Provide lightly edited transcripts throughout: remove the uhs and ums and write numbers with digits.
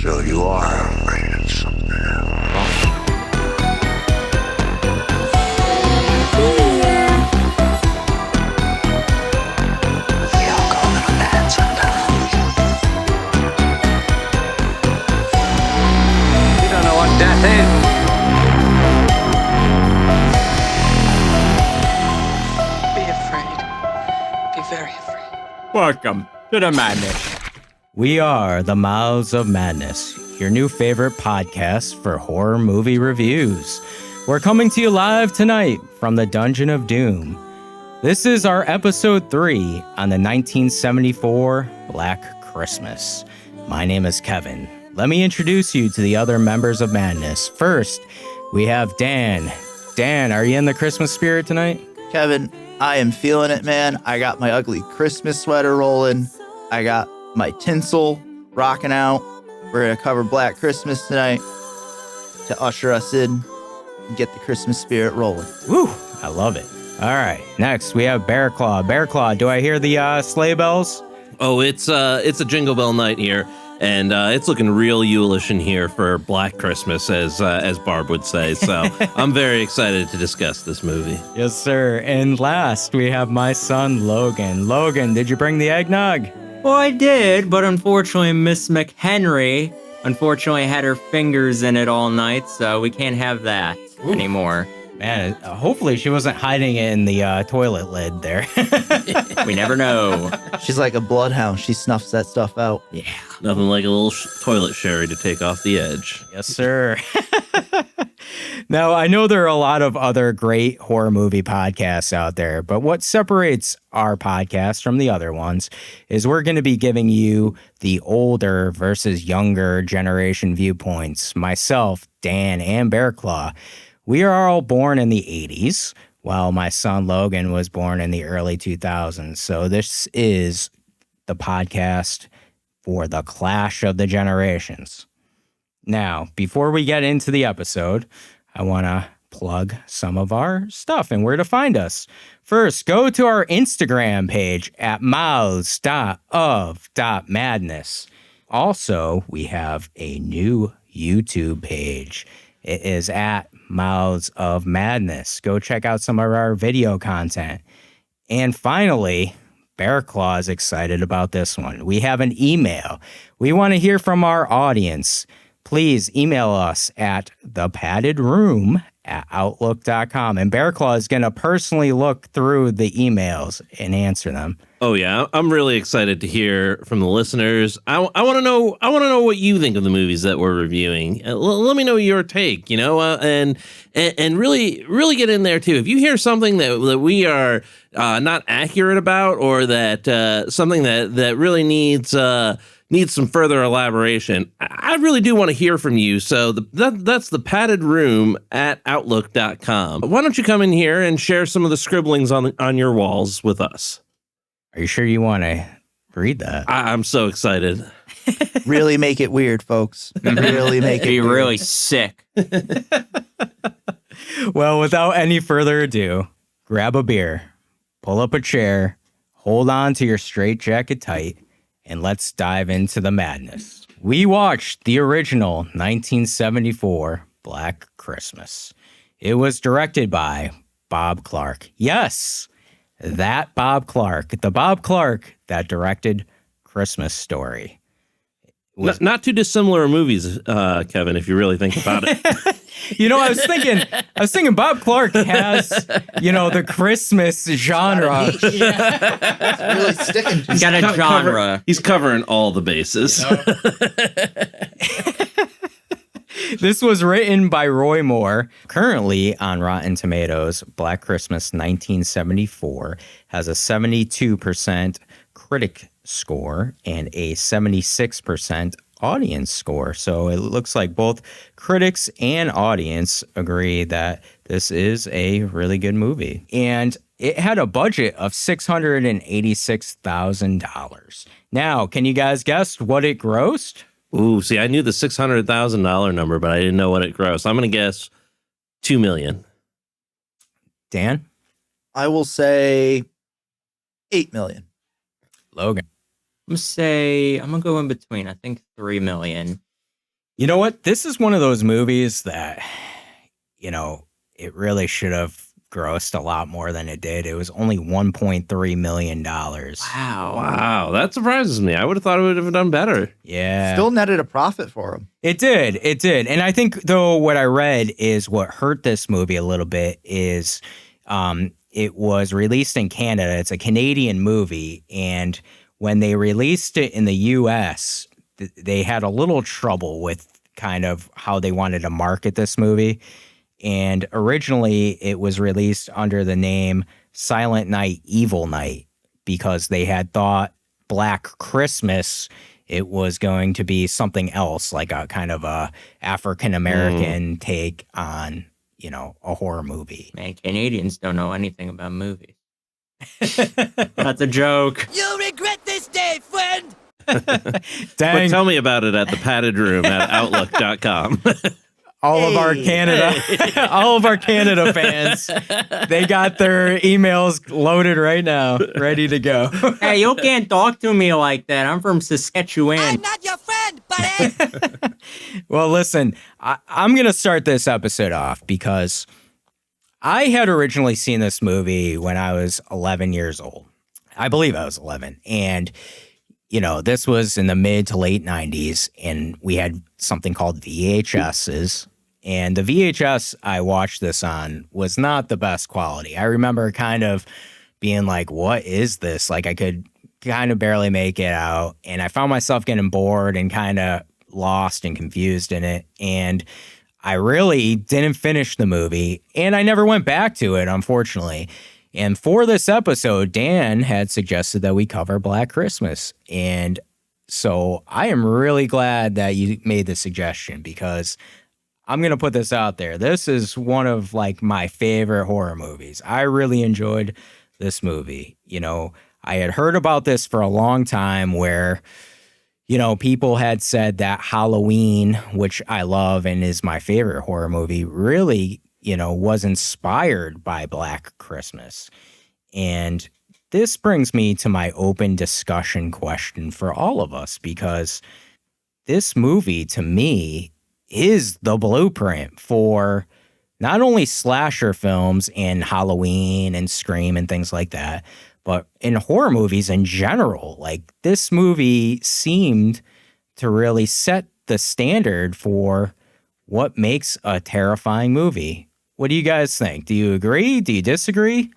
So you are afraid of something else. We all go a little mad sometimes. You don't know what death is. Be afraid. Be very afraid. Welcome to the madness. We are the Mouths of Madness, your new favorite podcast for horror movie reviews. We're coming to you live tonight from the Dungeon of Doom. This is our episode 3 on the 1974 Black Christmas. My name is Kevin. Let me introduce you to the other members of Madness. First, we have Dan. Dan, are you in the Christmas spirit tonight? Kevin, I am feeling it, man. I got my ugly Christmas sweater rolling. I got my tinsel rocking out. We're going to cover Black Christmas tonight to usher us in and get the Christmas spirit rolling. Woo, I love it. All right, next we have Bearclaw. Bearclaw, do I hear the sleigh bells? Oh, it's a Jingle Bell night here, and it's looking real Yulish in here for Black Christmas, as Barb would say. So I'm very excited to discuss this movie. Yes, sir. And last, we have my son, Logan. Logan, did you bring the eggnog? Well, I did, but unfortunately, Miss McHenry had her fingers in it all night, so we can't have that anymore. Man, hopefully she wasn't hiding it in the toilet lid there. We never know. She's like a bloodhound. She snuffs that stuff out. Yeah. Nothing like a little toilet sherry to take off the edge. Yes, sir. Now, I know there are a lot of other great horror movie podcasts out there, but what separates our podcast from the other ones is we're going to be giving you the older versus younger generation viewpoints. Myself, Dan, and Bearclaw, we are all born in the 80s, while my son Logan was born in the early 2000s. So this is the podcast for the clash of the generations. Now, before we get into the episode, I want to plug some of our stuff and where to find us. First, go to our Instagram page at mouths.of.madness. Also, we have a new YouTube page. It is at Mouths of Madness. Go check out some of our video content. And finally, Bearclaw is excited about this one. We have an email. We want to hear from our audience. Please email us at thepaddedroom@outlook.com. And Bearclaw is going to personally look through the emails and answer them. Oh yeah, I'm really excited to hear from the listeners. I want to know what you think of the movies that we're reviewing. Let me know your take, and really get in there too. If you hear something that we are not accurate about, or that something that really needs some further elaboration, I really do want to hear from you. So that's the padded room at outlook.com. Why don't you come in here and share some of the scribblings on your walls with us? Are you sure you want to read that? I'm so excited. Really make it weird, folks. Really make it Be weird. really sick. Well, without any further ado, grab a beer, pull up a chair, hold on to your straitjacket tight, and let's dive into the madness. We watched the original 1974 Black Christmas. It was directed by Bob Clark. Yes, that Bob Clark. The Bob Clark that directed Christmas Story. Not too dissimilar movies, Kevin, if you really think about it. I was thinking Bob Clark has, the Christmas genre. Really sticking to He's got a genre. He's covering all the bases. This was written by Roy Moore. Currently on Rotten Tomatoes, Black Christmas 1974 has a 72% critic score and a 76% audience score. So it looks like both critics and audience agree that this is a really good movie. And it had a budget of $686,000. Now, can you guys guess what it grossed? Ooh, see, I knew the $600,000 number, but I didn't know what it grossed. I'm going to guess $2 million. Dan? I will say 8 million. Logan? I'm going to go in between. I think 3 million. You know what? This is one of those movies that, it really should have grossed a lot more than it did. It was only $1.3 million. Wow. Wow, that surprises me. I would have thought it would have done better. Yeah. Still netted a profit for him. It did. And I think, though, what I read is what hurt this movie a little bit is it was released in Canada. It's a Canadian movie. And when they released it in the U.S., they had a little trouble with kind of how they wanted to market this movie. And originally, it was released under the name Silent Night, Evil Night, because they had thought Black Christmas, it was going to be something else, like a kind of a African-American take on, a horror movie. Man, Canadians don't know anything about movies. That's a joke. You'll regret this day, friend! But Dang, tell me about it at the padded room at outlook.com. all of our Canada, all of our Canada fans, they got their emails loaded right now, ready to go. Hey, you can't talk to me like that. I'm from Saskatchewan. I'm not your friend, buddy! Well, listen, I'm going to start this episode off because I had originally seen this movie when I was 11 years old. I believe I was 11. And, this was in the mid to late 90s, and we had something called VHSs. And the VHS I watched this on was not the best quality. I remember kind of being like, what is this? Like, I could kind of barely make it out. And I found myself getting bored and kind of lost and confused in it. And I really didn't finish the movie. And I never went back to it, unfortunately. And for this episode, Dan had suggested that we cover Black Christmas. And so I am really glad that you made the suggestion, because I'm going to put this out there. This is one of my favorite horror movies. I really enjoyed this movie. I had heard about this for a long time where, people had said that Halloween, which I love and is my favorite horror movie, really, was inspired by Black Christmas. And this brings me to my open discussion question for all of us, because this movie, to me, is the blueprint for not only slasher films and Halloween and Scream and things like that, but in horror movies in general. This movie seemed to really set the standard for what makes a terrifying movie. What do you guys think? Do you agree? Do you disagree?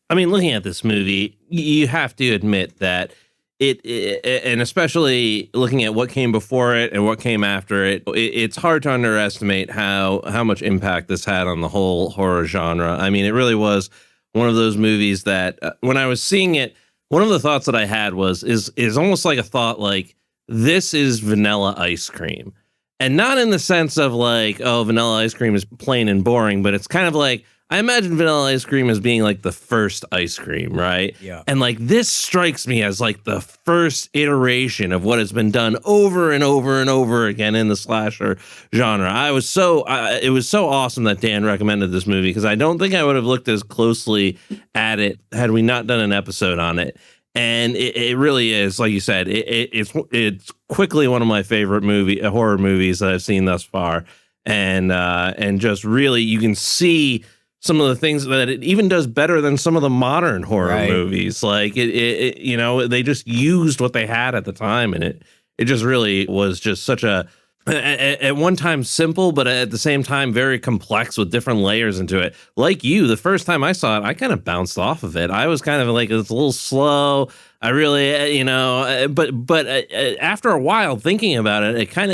I mean, looking at this movie, you have to admit that and especially looking at what came before it and what came after it, it's hard to underestimate how much impact this had on the whole horror genre. I mean, it really was one of those movies that when I was seeing it, one of the thoughts that I had is almost like a thought like, this is vanilla ice cream. And not in the sense of vanilla ice cream is plain and boring, but it's kind of like, I imagine vanilla ice cream as being the first ice cream, right? Yeah. And this strikes me as the first iteration of what has been done over and over and over again in the slasher genre. It was so awesome that Dan recommended this movie, because I don't think I would have looked as closely at it had we not done an episode on it. And it really is, like you said, it's quickly one of my favorite horror movies that I've seen thus far. And just really, you can see some of the things that it even does better than some of the modern horror movies. They just used what they had at the time, and it just really was just such a at one time simple, but at the same time very complex with different layers into it. Like you, the first time I saw it, I kind of bounced off of it. I was kind of it's a little slow. I really, but after a while thinking about it, it kind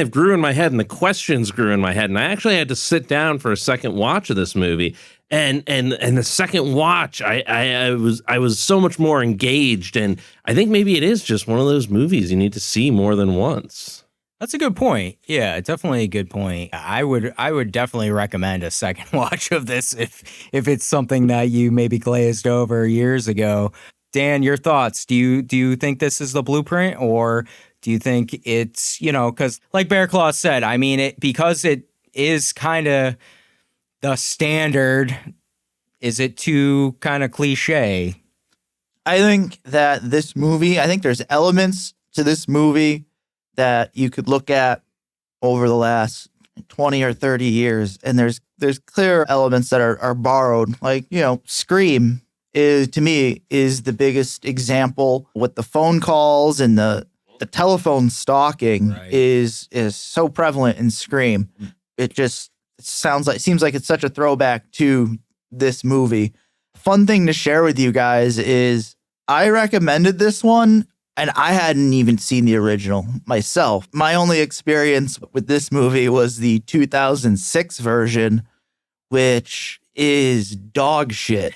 of grew in my head, and the questions grew in my head. And I actually had to sit down for a second watch of this movie. And the second watch, I was so much more engaged. And I think maybe it is just one of those movies you need to see more than once. That's a good point. Yeah, definitely a good point. I would definitely recommend a second watch of this if it's something that you maybe glazed over years ago. Dan, your thoughts? Do you think this is the blueprint, or do you think it's, because like Bearclaw said, I mean, because it is kind of the standard, is it too kind of cliche? I think that there's elements to this movie that you could look at over the last 20 or 30 years. And there's clear elements that are borrowed. Like, Scream is, to me, is the biggest example with the phone calls and the telephone stalking is so prevalent in Scream. It just seems like it's such a throwback to this movie. Fun thing to share with you guys is I recommended this one and I hadn't even seen the original myself. My only experience with this movie was the 2006 version, which is dog shit.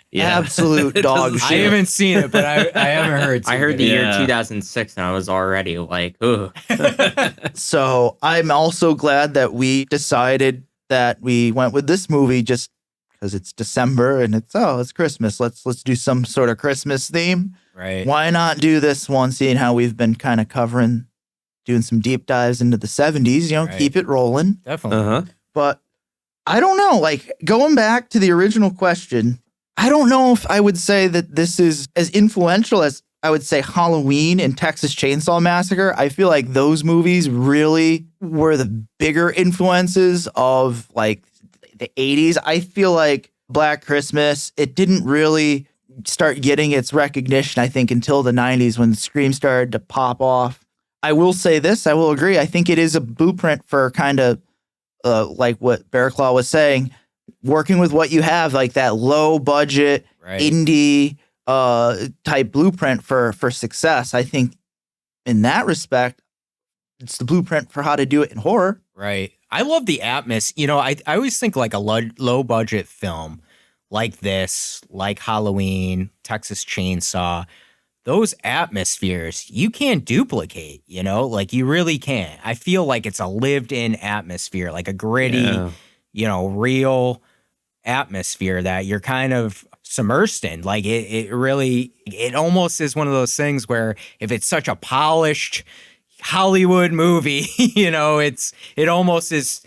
Yeah. Absolute dog shit. I haven't seen it, but I haven't heard. I heard the year 2006 and I was already like, ugh. So I'm also glad that we decided that we went with this movie just because it's December and it's Christmas. Let's do some sort of Christmas theme. Right. Why not do this one, seeing how we've been kind of doing some deep dives into the 70s, Right. Keep it rolling. Definitely. Uh-huh. But I don't know, like going back to the original question, I don't know if I would say that this is as influential as I would say Halloween and Texas Chainsaw Massacre. I feel like those movies really were the bigger influences of like the 80s. I feel like Black Christmas, it didn't really start getting its recognition, I think, until the 90s when Scream started to pop off. I will say this, I will agree. I think it is a blueprint for kind of like what Bearclaw was saying, working with what you have, like that low budget indie type blueprint for success. I think in that respect, it's the blueprint for how to do it in horror. Right. I love the atmosphere. I always think like a low budget film like this, like Halloween, Texas Chainsaw, those atmospheres you can't duplicate, like you really can't. I feel like it's a lived in atmosphere, like a gritty, real atmosphere that you're kind of submersed in. Like it almost is one of those things where if it's such a polished Hollywood movie, it almost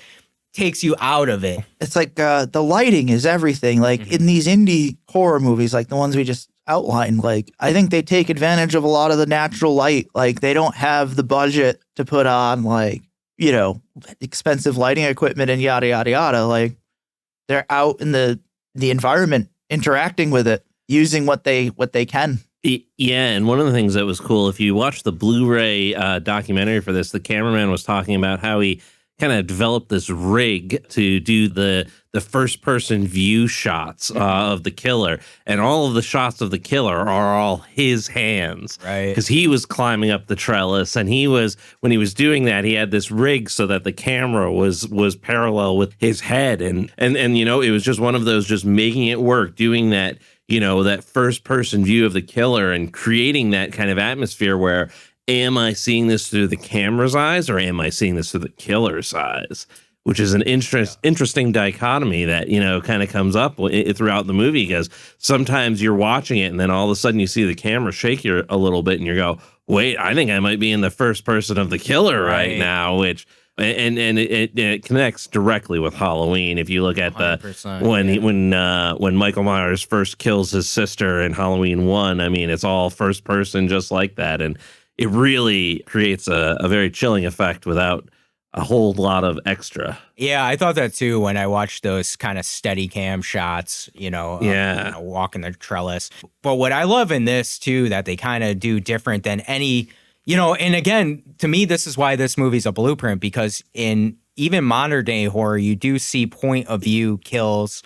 takes you out of it. It's like the lighting is everything. Like in these indie horror movies, like the ones we just outlined, like I think they take advantage of a lot of the natural light. Like they don't have the budget to put on like, expensive lighting equipment and yada, yada, yada. Like they're out in the environment interacting with it, using what they can. Yeah, and one of the things that was cool, if you watch the Blu-ray documentary for this, the cameraman was talking about how he kind of developed this rig to do the first-person view shots of the killer, and all of the shots of the killer are all his hands, right? Because he was climbing up the trellis, and when he was doing that, he had this rig so that the camera was parallel with his head, and it was just one of those, just making it work, doing that. That first person view of the killer and creating that kind of atmosphere where, am I seeing this through the camera's eyes or am I seeing this through the killer's eyes? Which is an interesting dichotomy that, kind of comes up throughout the movie, because sometimes you're watching it and then all of a sudden you see the camera shake you a little bit and you go, wait, I think I might be in the first person of the killer right now, which... And it connects directly with Halloween. If you look at when Michael Myers first kills his sister in Halloween 1, I mean, it's all first person just like that. And it really creates a very chilling effect without a whole lot of extra. Yeah, I thought that too when I watched those kind of steady cam shots, walking the trellis. But what I love in this too, that they kind of do different than any... and again, to me, this is why this movie's a blueprint, because in even modern day horror, you do see point of view kills,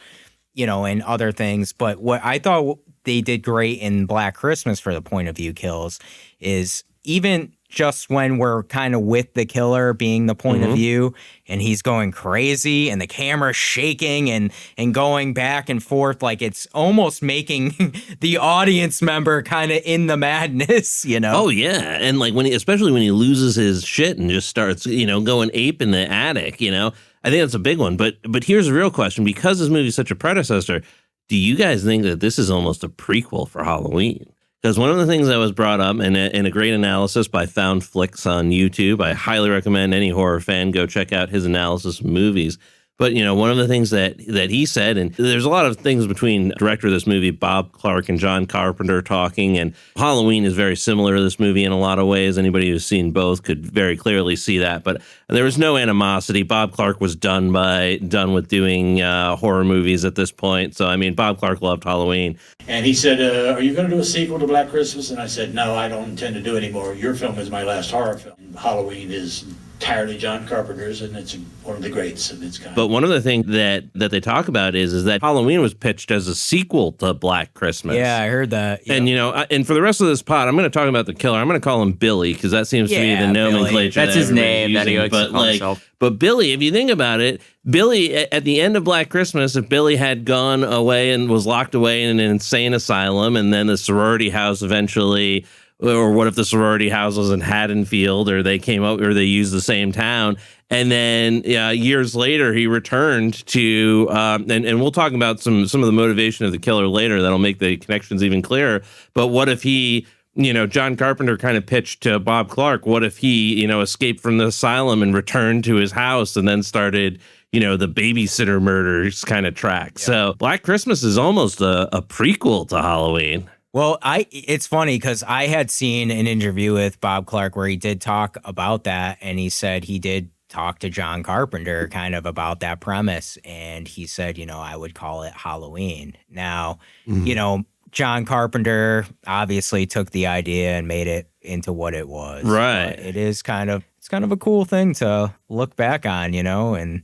and other things. But what I thought they did great in Black Christmas for the point of view kills is even just when we're kind of with the killer being the point of view and he's going crazy and the camera's shaking and going back and forth, like it's almost making the audience member kind of in the madness, Oh yeah. And like especially when he loses his shit and just starts, going ape in the attic, I think that's a big one. But here's the real question, because this movie is such a predecessor, do you guys think that this is almost a prequel for Halloween? Because one of the things that was brought up in a great analysis by Found Flicks on YouTube, I highly recommend any horror fan go check out his analysis of movies, But, one of the things that he said, and there's a lot of things between director of this movie, Bob Clark, and John Carpenter talking, and Halloween is very similar to this movie in a lot of ways. Anybody who's seen both could very clearly see that. But there was no animosity. Bob Clark was done with doing horror movies at this point. So, I mean, Bob Clark loved Halloween. And he said, are you going to do a sequel to Black Christmas? And I said, no, I don't intend to do any more. Your film is my last horror film. Halloween is entirely John Carpenter's, and it's one of the greats. And it's But one of the things that they talk about is that Halloween was pitched as a sequel to Black Christmas. Yeah, I heard that. And, and for the rest of this pod, I'm going to talk about the killer. I'm going to call him Billy, because that seems to be the nomenclature. That's his name that he likes to call himself. But Billy, if you think about it, Billy, at the end of Black Christmas, if Billy had gone away and was locked away in an insane asylum, and then the sorority house eventually, or what if the sorority house was in Haddonfield, or they came up, or they used the same town, and then years later he returned to, and we'll talk about some of the motivation of the killer later that'll make the connections even clearer. But what if he, John Carpenter kind of pitched to Bob Clark, what if he, escaped from the asylum and returned to his house and then started, the babysitter murders kind of track. Yeah. So Black Christmas is almost a prequel to Halloween. Well, it's funny because I had seen an interview with Bob Clark where he did talk about that, and he said he did talk to John Carpenter kind of about that premise, and he said, I would call it Halloween. Now, John Carpenter obviously took the idea and made it into what it was. Right. But it's kind of a cool thing to look back on, and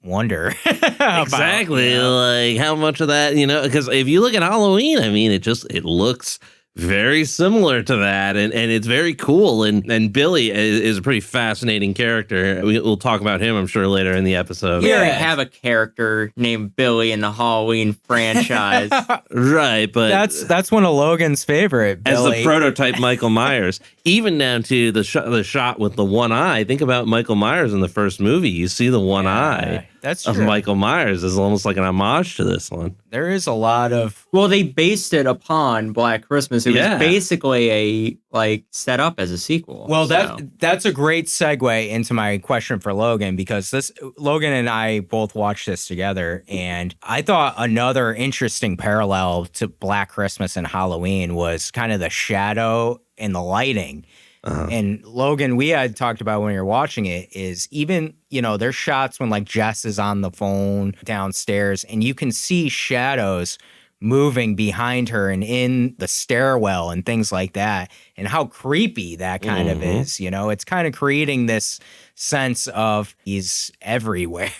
wonder exactly about, like how much of that, because if you look at Halloween, I mean, it looks very similar to that, and it's very cool, and Billy is a pretty fascinating character. We'll talk about him, I'm sure, later in the episode. We already have a character named Billy in the Halloween franchise. Right, but that's one of Logan's favorite, Billy. As the prototype Michael Myers, even down to the shot with the one eye. Think about Michael Myers in the first movie. You see the one eye. That's of true. Michael Myers is almost like an homage to this one. There is a lot of... Well, they based it upon Black Christmas. It was basically set up as a sequel. Well, that's a great segue into my question for Logan, because Logan and I both watched this together, and I thought another interesting parallel to Black Christmas and Halloween was kind of the shadow and the lighting. Uh-huh. And Logan, we had talked about when we were watching it, is even, there's shots when like Jess is on the phone downstairs and you can see shadows moving behind her and in the stairwell and things like that, and how creepy that kind of is. It's kind of creating this sense of he's everywhere.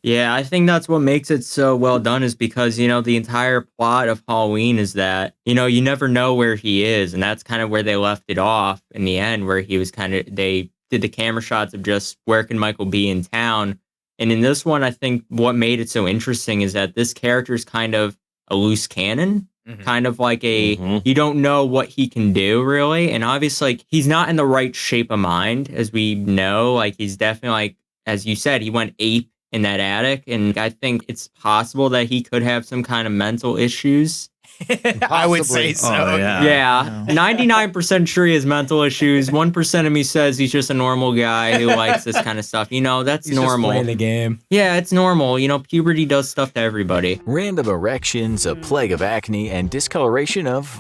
Yeah, I think that's what makes it so well done, is because, the entire plot of Halloween is that, you never know where he is. And that's kind of where they left it off in the end, where he was they did the camera shots of just where can Michael be in town. And in this one, I think what made it so interesting is that this character is kind of a loose cannon, kind of like you don't know what he can do really. And obviously he's not in the right shape of mind, as we know. Like, he's definitely, as you said, he went ape in that attic. And I think it's possible that he could have some kind of mental issues. I would say so. Oh, yeah. 99% sure he has mental issues. 1% of me says he's just a normal guy who likes this kind of stuff. That's he's normal. Just playing the game. Yeah, it's normal. Puberty does stuff to everybody. Random erections, a plague of acne, and discoloration of,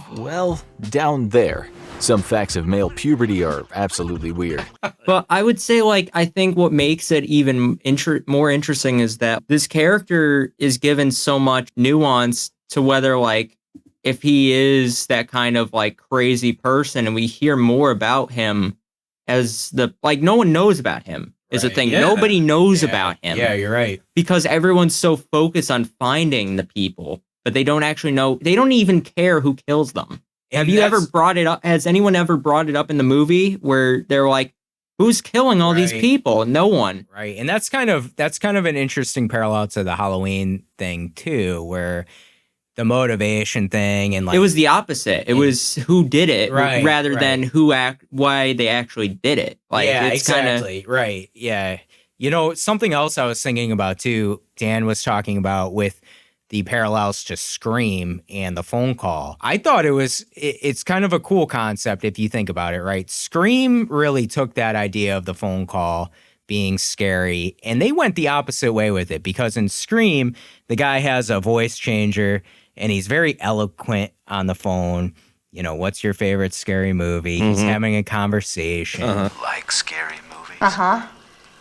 down there. Some facts of male puberty are absolutely weird. But I would say, I think what makes it even more interesting is that this character is given so much nuance to whether, if he is that kind of crazy person, and we hear more about him as no one knows about him is the thing. Yeah. Nobody knows about him. Yeah, you're right. Because everyone's so focused on finding the people, but they don't actually know. They don't even care who kills them. Have you ever brought it up? Has anyone ever brought it up in the movie where they're like, who's killing all these people? No one. Right. And that's kind of an interesting parallel to the Halloween thing too, where the motivation thing and it was the opposite. It was who did it rather than why they actually did it. Exactly. Right. Yeah. Something else I was thinking about too, Dan was talking about with the parallels to Scream and the phone call. I thought it's kind of a cool concept if you think about it, right? Scream really took that idea of the phone call, being scary. And they went the opposite way with it, because in Scream, the guy has a voice changer and he's very eloquent on the phone. You know, what's your favorite scary movie? He's having a conversation. Like scary movies?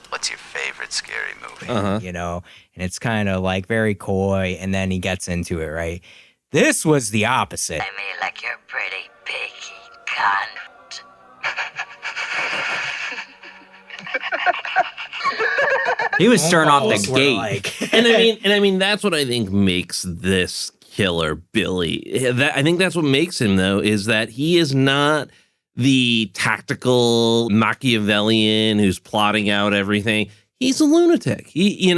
What's your favorite scary movie? You know, and it's kind of like very coy, and then he gets into it, right? This was the opposite. I mean, like you're pretty picky, cunt. He was starting off Calls the were gate. like- and I mean, that's what I think makes this killer Billy. I think that's what makes him, though, is that he is not the tactical Machiavellian who's plotting out everything. He's a lunatic. He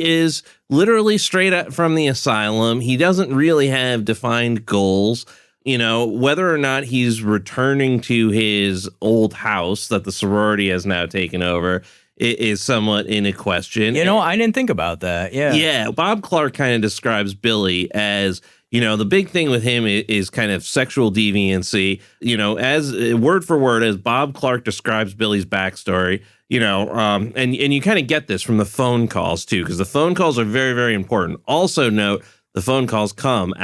is literally straight up from the asylum. He doesn't really have defined goals. You know, whether or not he's returning to his old house that the sorority has now taken over is somewhat in a question. You know, I didn't think about that. Yeah. Yeah. Bob Clark kind of describes Billy as, you know, the big thing with him is kind of sexual deviancy. You know, as word for word, as Bob Clark describes Billy's backstory, you know, and you kind of get this from the phone calls, too, because the phone calls are very, very important. Also note, the phone calls come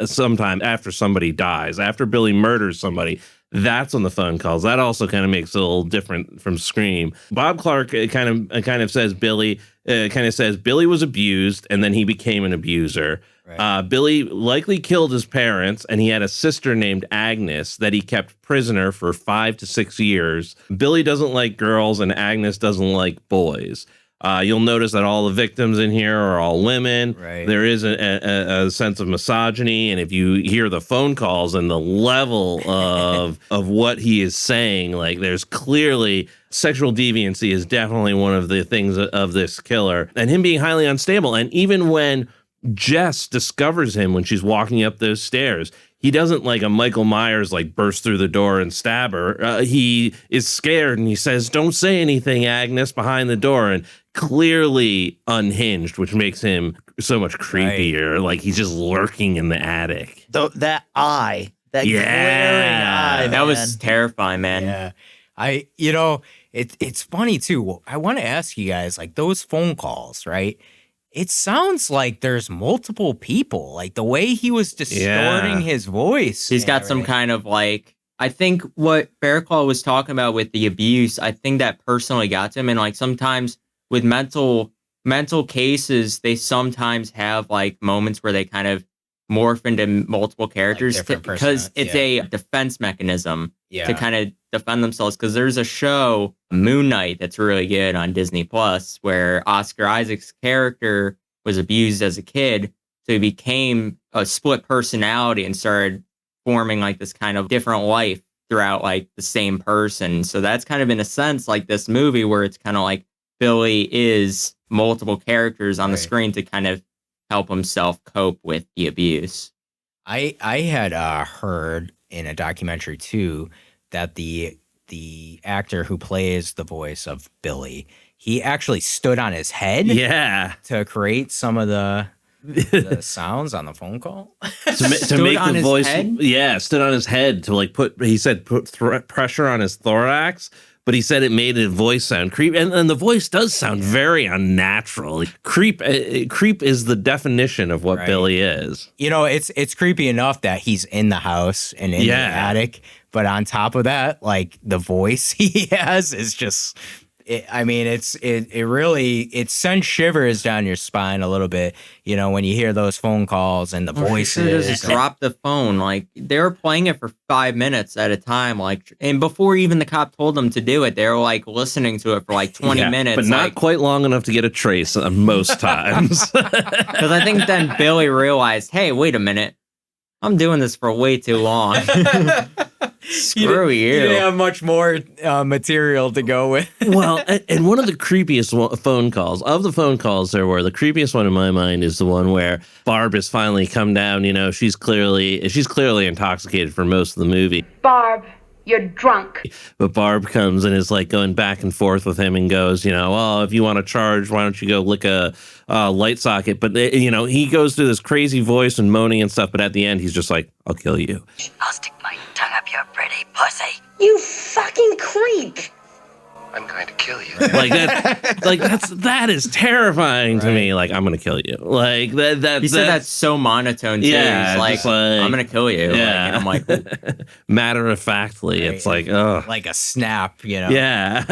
sometime after somebody dies, after Billy murders somebody. That's on the phone calls. That also kind of makes it a little different from Scream. Bob Clark kind of says Billy was abused and then he became an abuser. Right. Billy likely killed his parents, and he had a sister named Agnes that he kept prisoner for 5 to 6 years. Billy doesn't like girls, and Agnes doesn't like boys. You'll notice that all the victims in here are all women. Right. There is a sense of misogyny, and if you hear the phone calls and the level of what he is saying, like there's clearly sexual deviancy is definitely one of the things of this killer, and him being highly unstable. And even when Jess discovers him when she's walking up those stairs, he doesn't like a Michael Myers like burst through the door and stab her. He is scared and he says, "Don't say anything, Agnes," behind the door, and clearly unhinged, which makes him so much creepier. Right. Like he's just lurking in the attic. That eye, that glaring eye, that was terrifying, man. Yeah, it's funny too. I want to ask you guys, like those phone calls, right? It sounds like there's multiple people, like the way he was distorting his voice. He's got some kind of like, I think what Bearclaw was talking about with the abuse, I think that personally got to him. And like sometimes with mental cases, they sometimes have like moments where they kind of morph into multiple characters because it's a defense mechanism to kind of defend themselves. Because there's a show, Moon Knight, that's really good on Disney Plus, where Oscar Isaac's character was abused as a kid, so he became a split personality and started forming like this kind of different life throughout like the same person. So that's kind of in a sense like this movie where it's kind of like Billy is multiple characters on the screen to kind of help himself cope with the abuse. I had heard in a documentary too that the actor who plays the voice of Billy, he actually stood on his head to create some of the sounds on the phone call. to make the voice stood on his head to like put pressure on his thorax. But he said it made his voice sound creepy, and the voice does sound very unnatural. Creep is the definition of what Billy is. You know, it's creepy enough that he's in the house and in the attic, but on top of that, like the voice he has is just. It really sends shivers down your spine a little bit, you know, when you hear those phone calls and the voices. Just drop the phone. Like they were playing it for 5 minutes at a time, like, and before even the cop told them to do it, they were like listening to it for like 20 minutes, but not quite long enough to get a trace most times. Because I think then Billy realized, hey, wait a minute, I'm doing this for way too long. Screw you. You didn't have much more material to go with. Well, and one of the creepiest phone calls, of the phone calls there were, the creepiest one in my mind is the one where Barb has finally come down. You know, she's clearly intoxicated for most of the movie. Barb, you're drunk. But Barb comes and is like going back and forth with him and goes, you know, oh, if you want to charge, why don't you go lick a light socket? But, you know, he goes through this crazy voice and moaning and stuff. But at the end, he's just like, I'll kill you. I'll stick my tongue up your pretty pussy. You fucking creep. I'm going to kill you. That is terrifying to me. Like, I'm gonna kill you. Like that. He said that's so monotone too. Yeah, He's like, I'm gonna kill you. Yeah. And I'm like, matter of factly, Right. it's like, oh, like a snap, you know? yeah.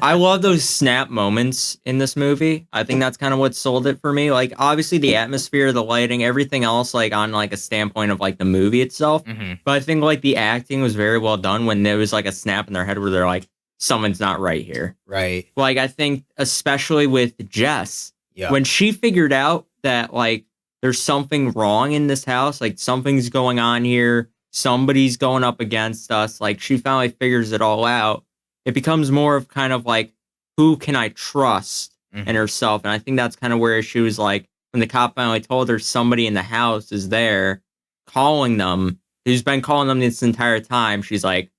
I love those snap moments in this movie. I think that's kind of what sold it for me. Like, obviously the atmosphere, the lighting, everything else, like on like a standpoint of like the movie itself. Mhm. But I think like the acting was very well done when there was like a snap in their head where they're like, someone's not right here. Right. Like, I think especially with Jess, Yeah. when she figured out that like there's something wrong in this house, like something's going on here, somebody's going up against us, like she finally figures it all out. It becomes more of kind of like, who can I trust in herself? And I think that's kind of where she was like, when the cop finally told her somebody in the house is there calling them, who's been calling them this entire time, she's like,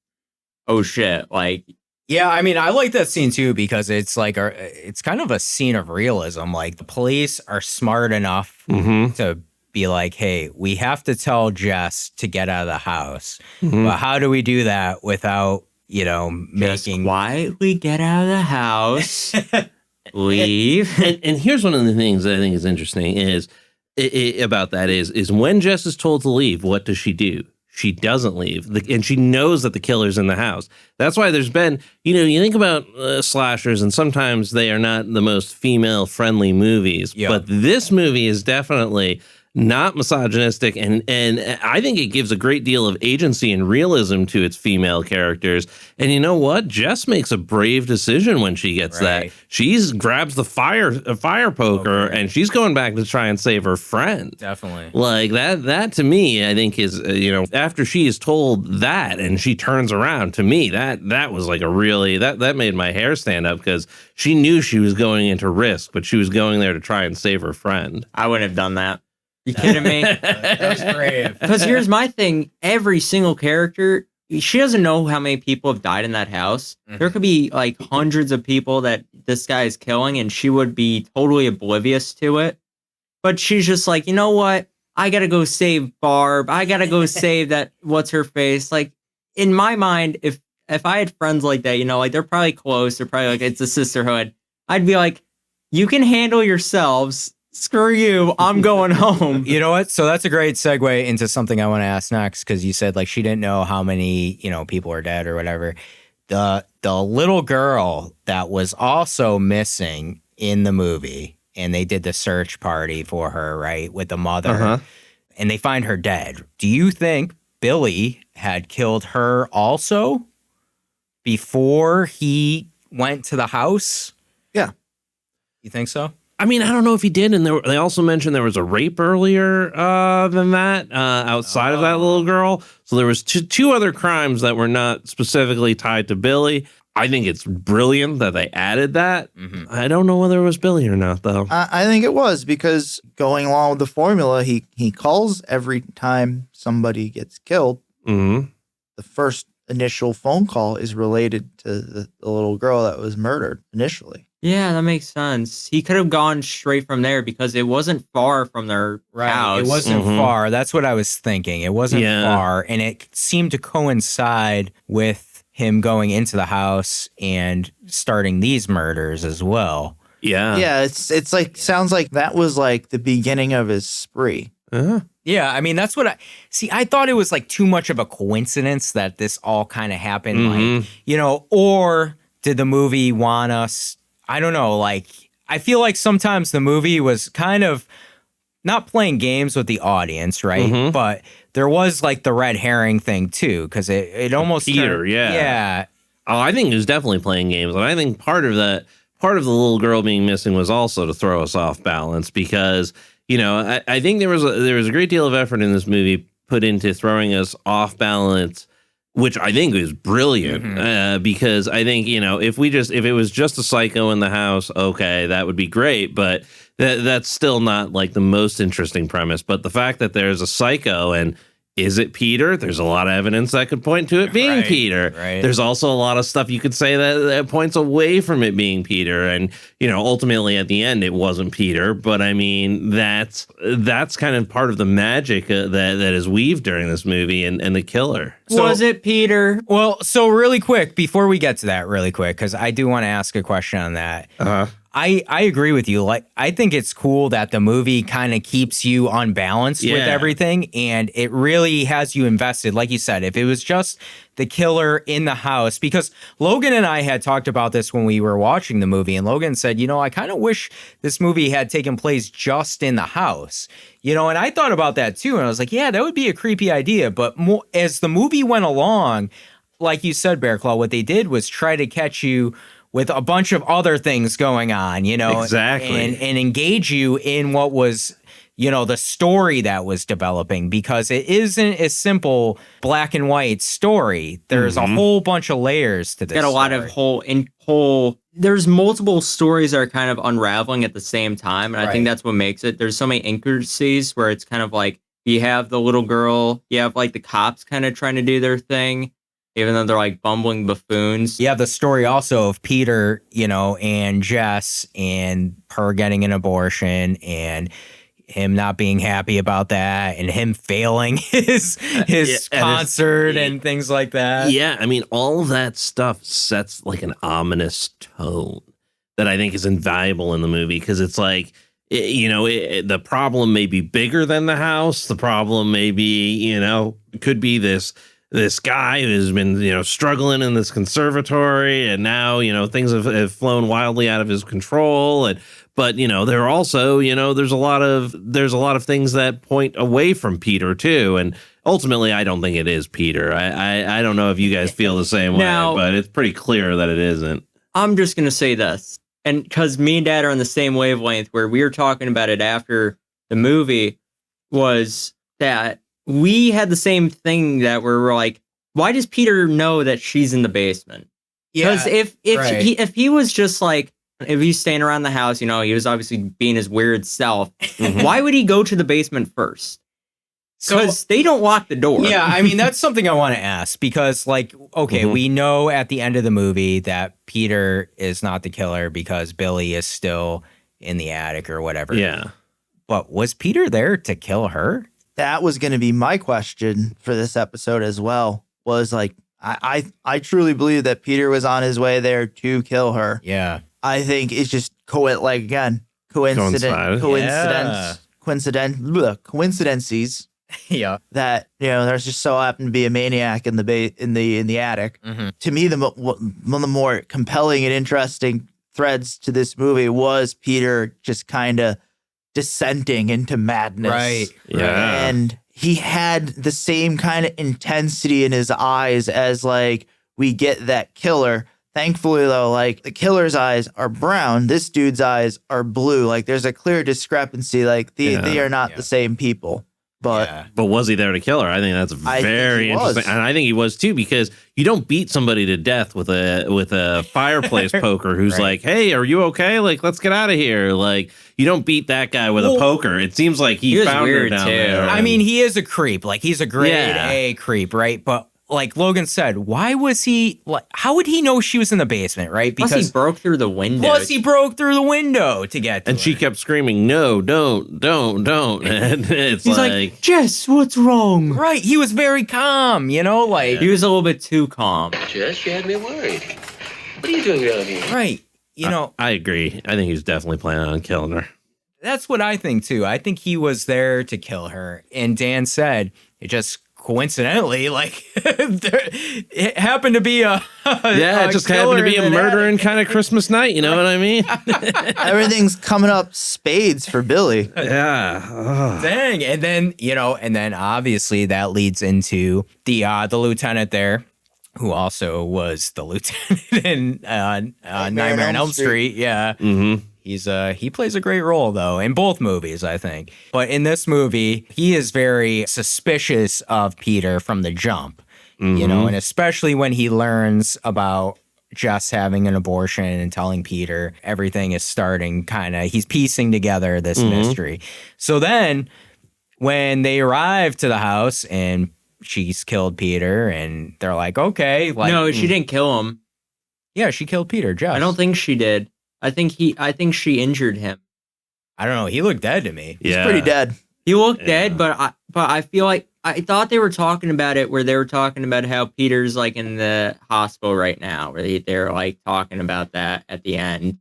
oh shit, like, Yeah, I mean, I like that scene too because it's like it's kind of a scene of realism. Like the police are smart enough to be like, "Hey, we have to tell Jess to get out of the house." But how do we do that without, just making quietly get out of the house, leave? and here's one of the things that I think is interesting is about that is when Jess is told to leave, what does she do? She doesn't leave, and she knows that the killer's in the house. That's why there's been, you think about slashers, and sometimes they are not the most female-friendly movies. Yeah. But this movie is definitely not misogynistic, and I think it gives a great deal of agency and realism to its female characters. And you know what? Jess makes a brave decision when she gets that. She grabs the fire poker, and she's going back to try and save her friend. Definitely. Like that to me, I think is, after she is told that and she turns around, to me, that was like a really, that made my hair stand up because she knew she was going into risk, but she was going there to try and save her friend. I wouldn't have done that. You kidding me? That was brave. Because here's my thing. Every single character, she doesn't know how many people have died in that house. There could be like hundreds of people that this guy is killing, and she would be totally oblivious to it. But she's just like, you know what? I got to go save Barb. I got to go save that, what's her face? Like, in my mind, if I had friends like that, like they're probably close. They're probably like, it's a sisterhood. I'd be like, you can handle yourselves. Screw you. I'm going home. You know what? So that's a great segue into something I want to ask next because you said like she didn't know how many, people are dead or whatever. The little girl that was also missing in the movie, and they did the search party for her, right, with the mother, and they find her dead. Do you think Billy had killed her also before he went to the house? Yeah. You think so? I mean, I don't know if he did, and they also mentioned there was a rape earlier than that outside of that little girl. So there was two other crimes that were not specifically tied to Billy. I think it's brilliant that they added that. I don't know whether it was Billy or not, though. I think it was because going along with the formula, he calls every time somebody gets killed. The first initial phone call is related to the little girl that was murdered initially. Yeah, that makes sense. He could have gone straight from there because it wasn't far from their house. It wasn't far. That's what I was thinking. It wasn't far, and it seemed to coincide with him going into the house and starting these murders as well. Yeah, it's like sounds like that was like the beginning of his spree. Yeah, I mean, that's what I thought it was like too much of a coincidence that this all kind of happened, like, or did the movie want us, I don't know, like, I feel like sometimes the movie was kind of not playing games with the audience, right? But there was like the red herring thing too, because it almost Peter, yeah. Oh, I think he was definitely playing games, and I think part of the little girl being missing was also to throw us off balance because, I think there was a great deal of effort in this movie put into throwing us off balance, which I think is brilliant because I think, if it was just a psycho in the house, okay, that would be great. But that's still not like the most interesting premise. But the fact that there's a psycho and Is it Peter? There's a lot of evidence that could point to it being Peter. Right. There's also a lot of stuff you could say that points away from it being Peter. And, ultimately at the end, it wasn't Peter. But I mean, that's kind of part of the magic that is weaved during this movie and the killer. Was it Peter? Well, so really quick, before we get to that really quick, because I do want to ask a question on that. Uh-huh. I agree with you. Like, I think it's cool that the movie kind of keeps you unbalanced with everything, and it really has you invested. Like you said, if it was just the killer in the house, because Logan and I had talked about this when we were watching the movie, and Logan said, I kind of wish this movie had taken place just in the house, and I thought about that too, and I was like, yeah, that would be a creepy idea. But as the movie went along, like you said, Bearclaw, what they did was try to catch you with a bunch of other things going on, Exactly. and engage you in what was, the story that was developing, because it isn't a simple black and white story. There's a whole bunch of layers to this. Got a lot of whole. There's multiple stories that are kind of unraveling at the same time, and I think that's what makes it. There's so many intricacies where it's kind of like you have the little girl, you have like the cops kind of trying to do their thing, even though they're like bumbling buffoons. Yeah, the story also of Peter, and Jess, and her getting an abortion, and him not being happy about that, and him failing his concert and things like that. Yeah, I mean, all of that stuff sets like an ominous tone that I think is invaluable in the movie, because it's like, the problem may be bigger than the house. The problem may be, could be this guy who's been, struggling in this conservatory, and now, things have flown wildly out of his control. But there are also, there's a lot of things that point away from Peter too. And ultimately, I don't think it is Peter. I don't know if you guys feel the same way, but it's pretty clear that it isn't. I'm just gonna say this, and because me and Dad are on the same wavelength, where we were talking about it after the movie, was that we had the same thing that we're like, why does Peter know that she's in the basement? Because if he was just like, if he's staying around the house, he was obviously being his weird self. Why would he go to the basement first? Because they don't lock the door. Yeah, I mean, that's something I want to ask, because, like, okay, we know at the end of the movie that Peter is not the killer because Billy is still in the attic or whatever. Yeah. But was Peter there to kill her? That was going to be my question for this episode as well, was like, I truly believe that Peter was on his way there to kill her. Yeah. I think it's just coincidences. Yeah. That, there's just so happened to be a maniac in the attic. To me, one of the more compelling and interesting threads to this movie was Peter just kind of descending into madness. Right. Yeah. And he had the same kind of intensity in his eyes as like we get that killer. Thankfully, though, like the killer's eyes are brown, this dude's eyes are blue. Like there's a clear discrepancy. Like they are not the same people. But was he there to kill her? I think that's very interesting, and I think he was too, because you don't beat somebody to death with a fireplace poker who's like, "Hey, are you okay? Like, let's get out of here." Like, you don't beat that guy with a poker. It seems like he found her down there. I mean, he is a creep. Like, he's a grade A creep, right? But like Logan said, why was he like? How would he know she was in the basement, right? Because he broke through the window. Plus, he broke through the window to get to and her. she kept screaming, "No, don't!" And he's like, Jess, what's wrong? Right? He was very calm, like he was a little bit too calm. Jess, you had me worried. What are you doing down here? Right? I agree. I think he's definitely planning on killing her. That's what I think too. I think he was there to kill her, and Dan said it just coincidentally, like it happened to be it just happened to be a murdering kind of Christmas night. You know what I mean? Everything's coming up spades for Billy. Yeah. Dang. And then obviously that leads into the lieutenant there, who also was the lieutenant in Nightmare on Elm Street. Yeah. Mm-hmm. He plays a great role, though, in both movies, I think. But in this movie, he is very suspicious of Peter from the jump, and especially when he learns about Jess having an abortion and telling Peter, everything is starting he's piecing together this mystery. So then when they arrive to the house and she's killed Peter, and they're like, okay, like, no, she didn't kill him. Yeah, she killed Peter. Just. I don't think she did. I think she injured him. I don't know. He looked dead to me. He's pretty dead. He looked dead, but I feel like I thought they were talking about it where they were talking about how Peter's like in the hospital right now, where they're like talking about that at the end.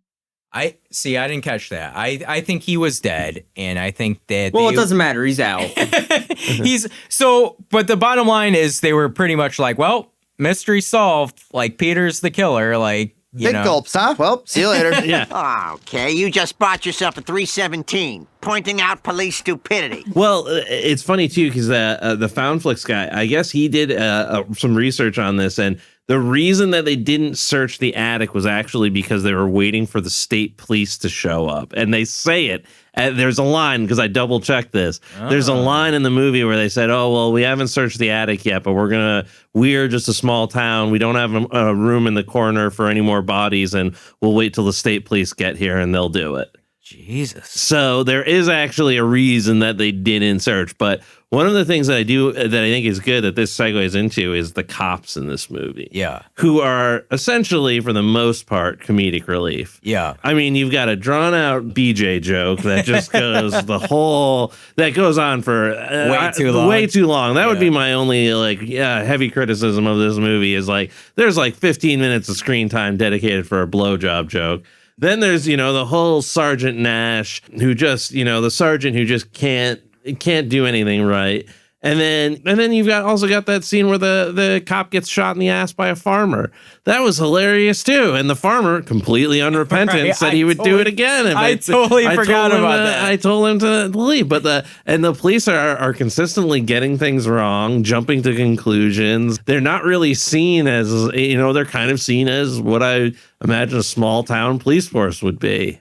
I didn't catch that. I think he was dead, and I think that. Well, it doesn't matter. He's out. But the bottom line is they were pretty much like, well, mystery solved. Like, Peter's the killer. Like, Big gulps, huh? Well, see you later. Yeah. Okay, you just bought yourself a 317, pointing out police stupidity. Well, it's funny, too, because the Foundflix guy, I guess he did some research on this, and the reason that they didn't search the attic was actually because they were waiting for the state police to show up. And they say it. There's a line, because I double checked this. Oh. There's a line in the movie where they said, oh, well, we haven't searched the attic yet, but we're just a small town. We don't have a room in the corner for any more bodies, and we'll wait till the state police get here and they'll do it. Jesus. So there is actually a reason that they didn't search. But one of the things that I think is good that this segues into is the cops in this movie. Yeah. Who are essentially, for the most part, comedic relief. Yeah. I mean, you've got a drawn out BJ joke that just goes that goes on for way too long. That would be my only heavy criticism of this movie is like, there's like 15 minutes of screen time dedicated for a blowjob joke. Then there's, the whole Sergeant Nash who just, the sergeant who just can't do anything right. And then you've also got that scene where the cop gets shot in the ass by a farmer. That was hilarious too. And the farmer, completely unrepentant, said he would do it again. I totally forgot about that. I told him to leave. But the police are consistently getting things wrong, jumping to conclusions. They're not really seen as, they're kind of seen as what I imagine a small town police force would be.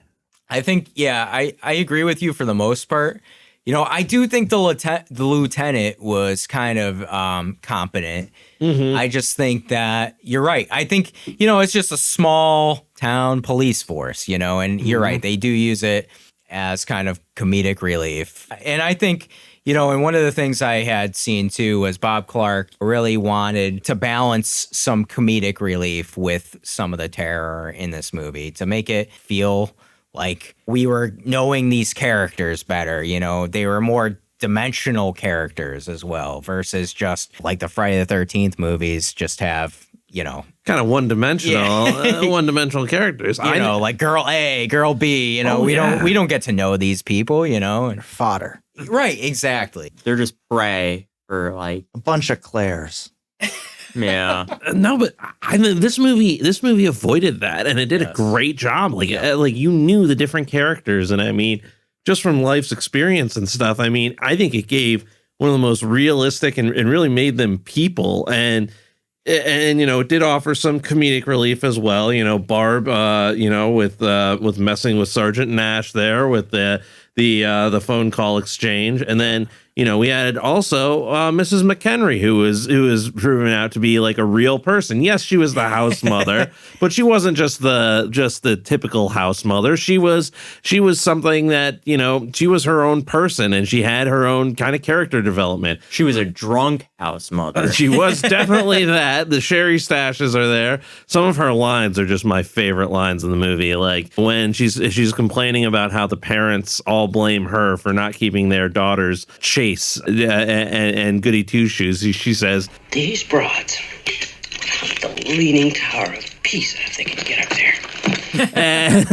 I think, I agree with you for the most part. I do think the lieutenant was kind of competent. Mm-hmm. I just think that you're right. I think, it's just a small town police force, and you're right. They do use it as kind of comedic relief. And I think, and one of the things I had seen too was Bob Clark really wanted to balance some comedic relief with some of the terror in this movie to make it feel like we were knowing these characters better, they were more dimensional characters as well versus just like the Friday the 13th movies just have, kind of one-dimensional characters. Like girl A, girl B, we don't get to know these people, and fodder. Right, exactly. They're just prey for like a bunch of Claires. Yeah. No, but this movie avoided that, and it did a great job. Like you knew the different characters, and I mean, just from life's experience and stuff. I mean, I think it gave one of the most realistic and really made them people, and it did offer some comedic relief as well. Barb, with messing with Sergeant Nash there with the phone call exchange, and then. We had also Mrs. McHenry, who was proven out to be like a real person. Yes, she was the house mother, but she wasn't just the typical house mother. She was something that, she was her own person, and she had her own kind of character development. She was a drunk house mother. She was definitely that. The sherry stashes are there. Some of her lines are just my favorite lines in the movie. Like when she's complaining about how the parents all blame her for not keeping their daughters Chase and Goody Two Shoes. She says, these broads have the leaning tower of Pisa if they can get up there. And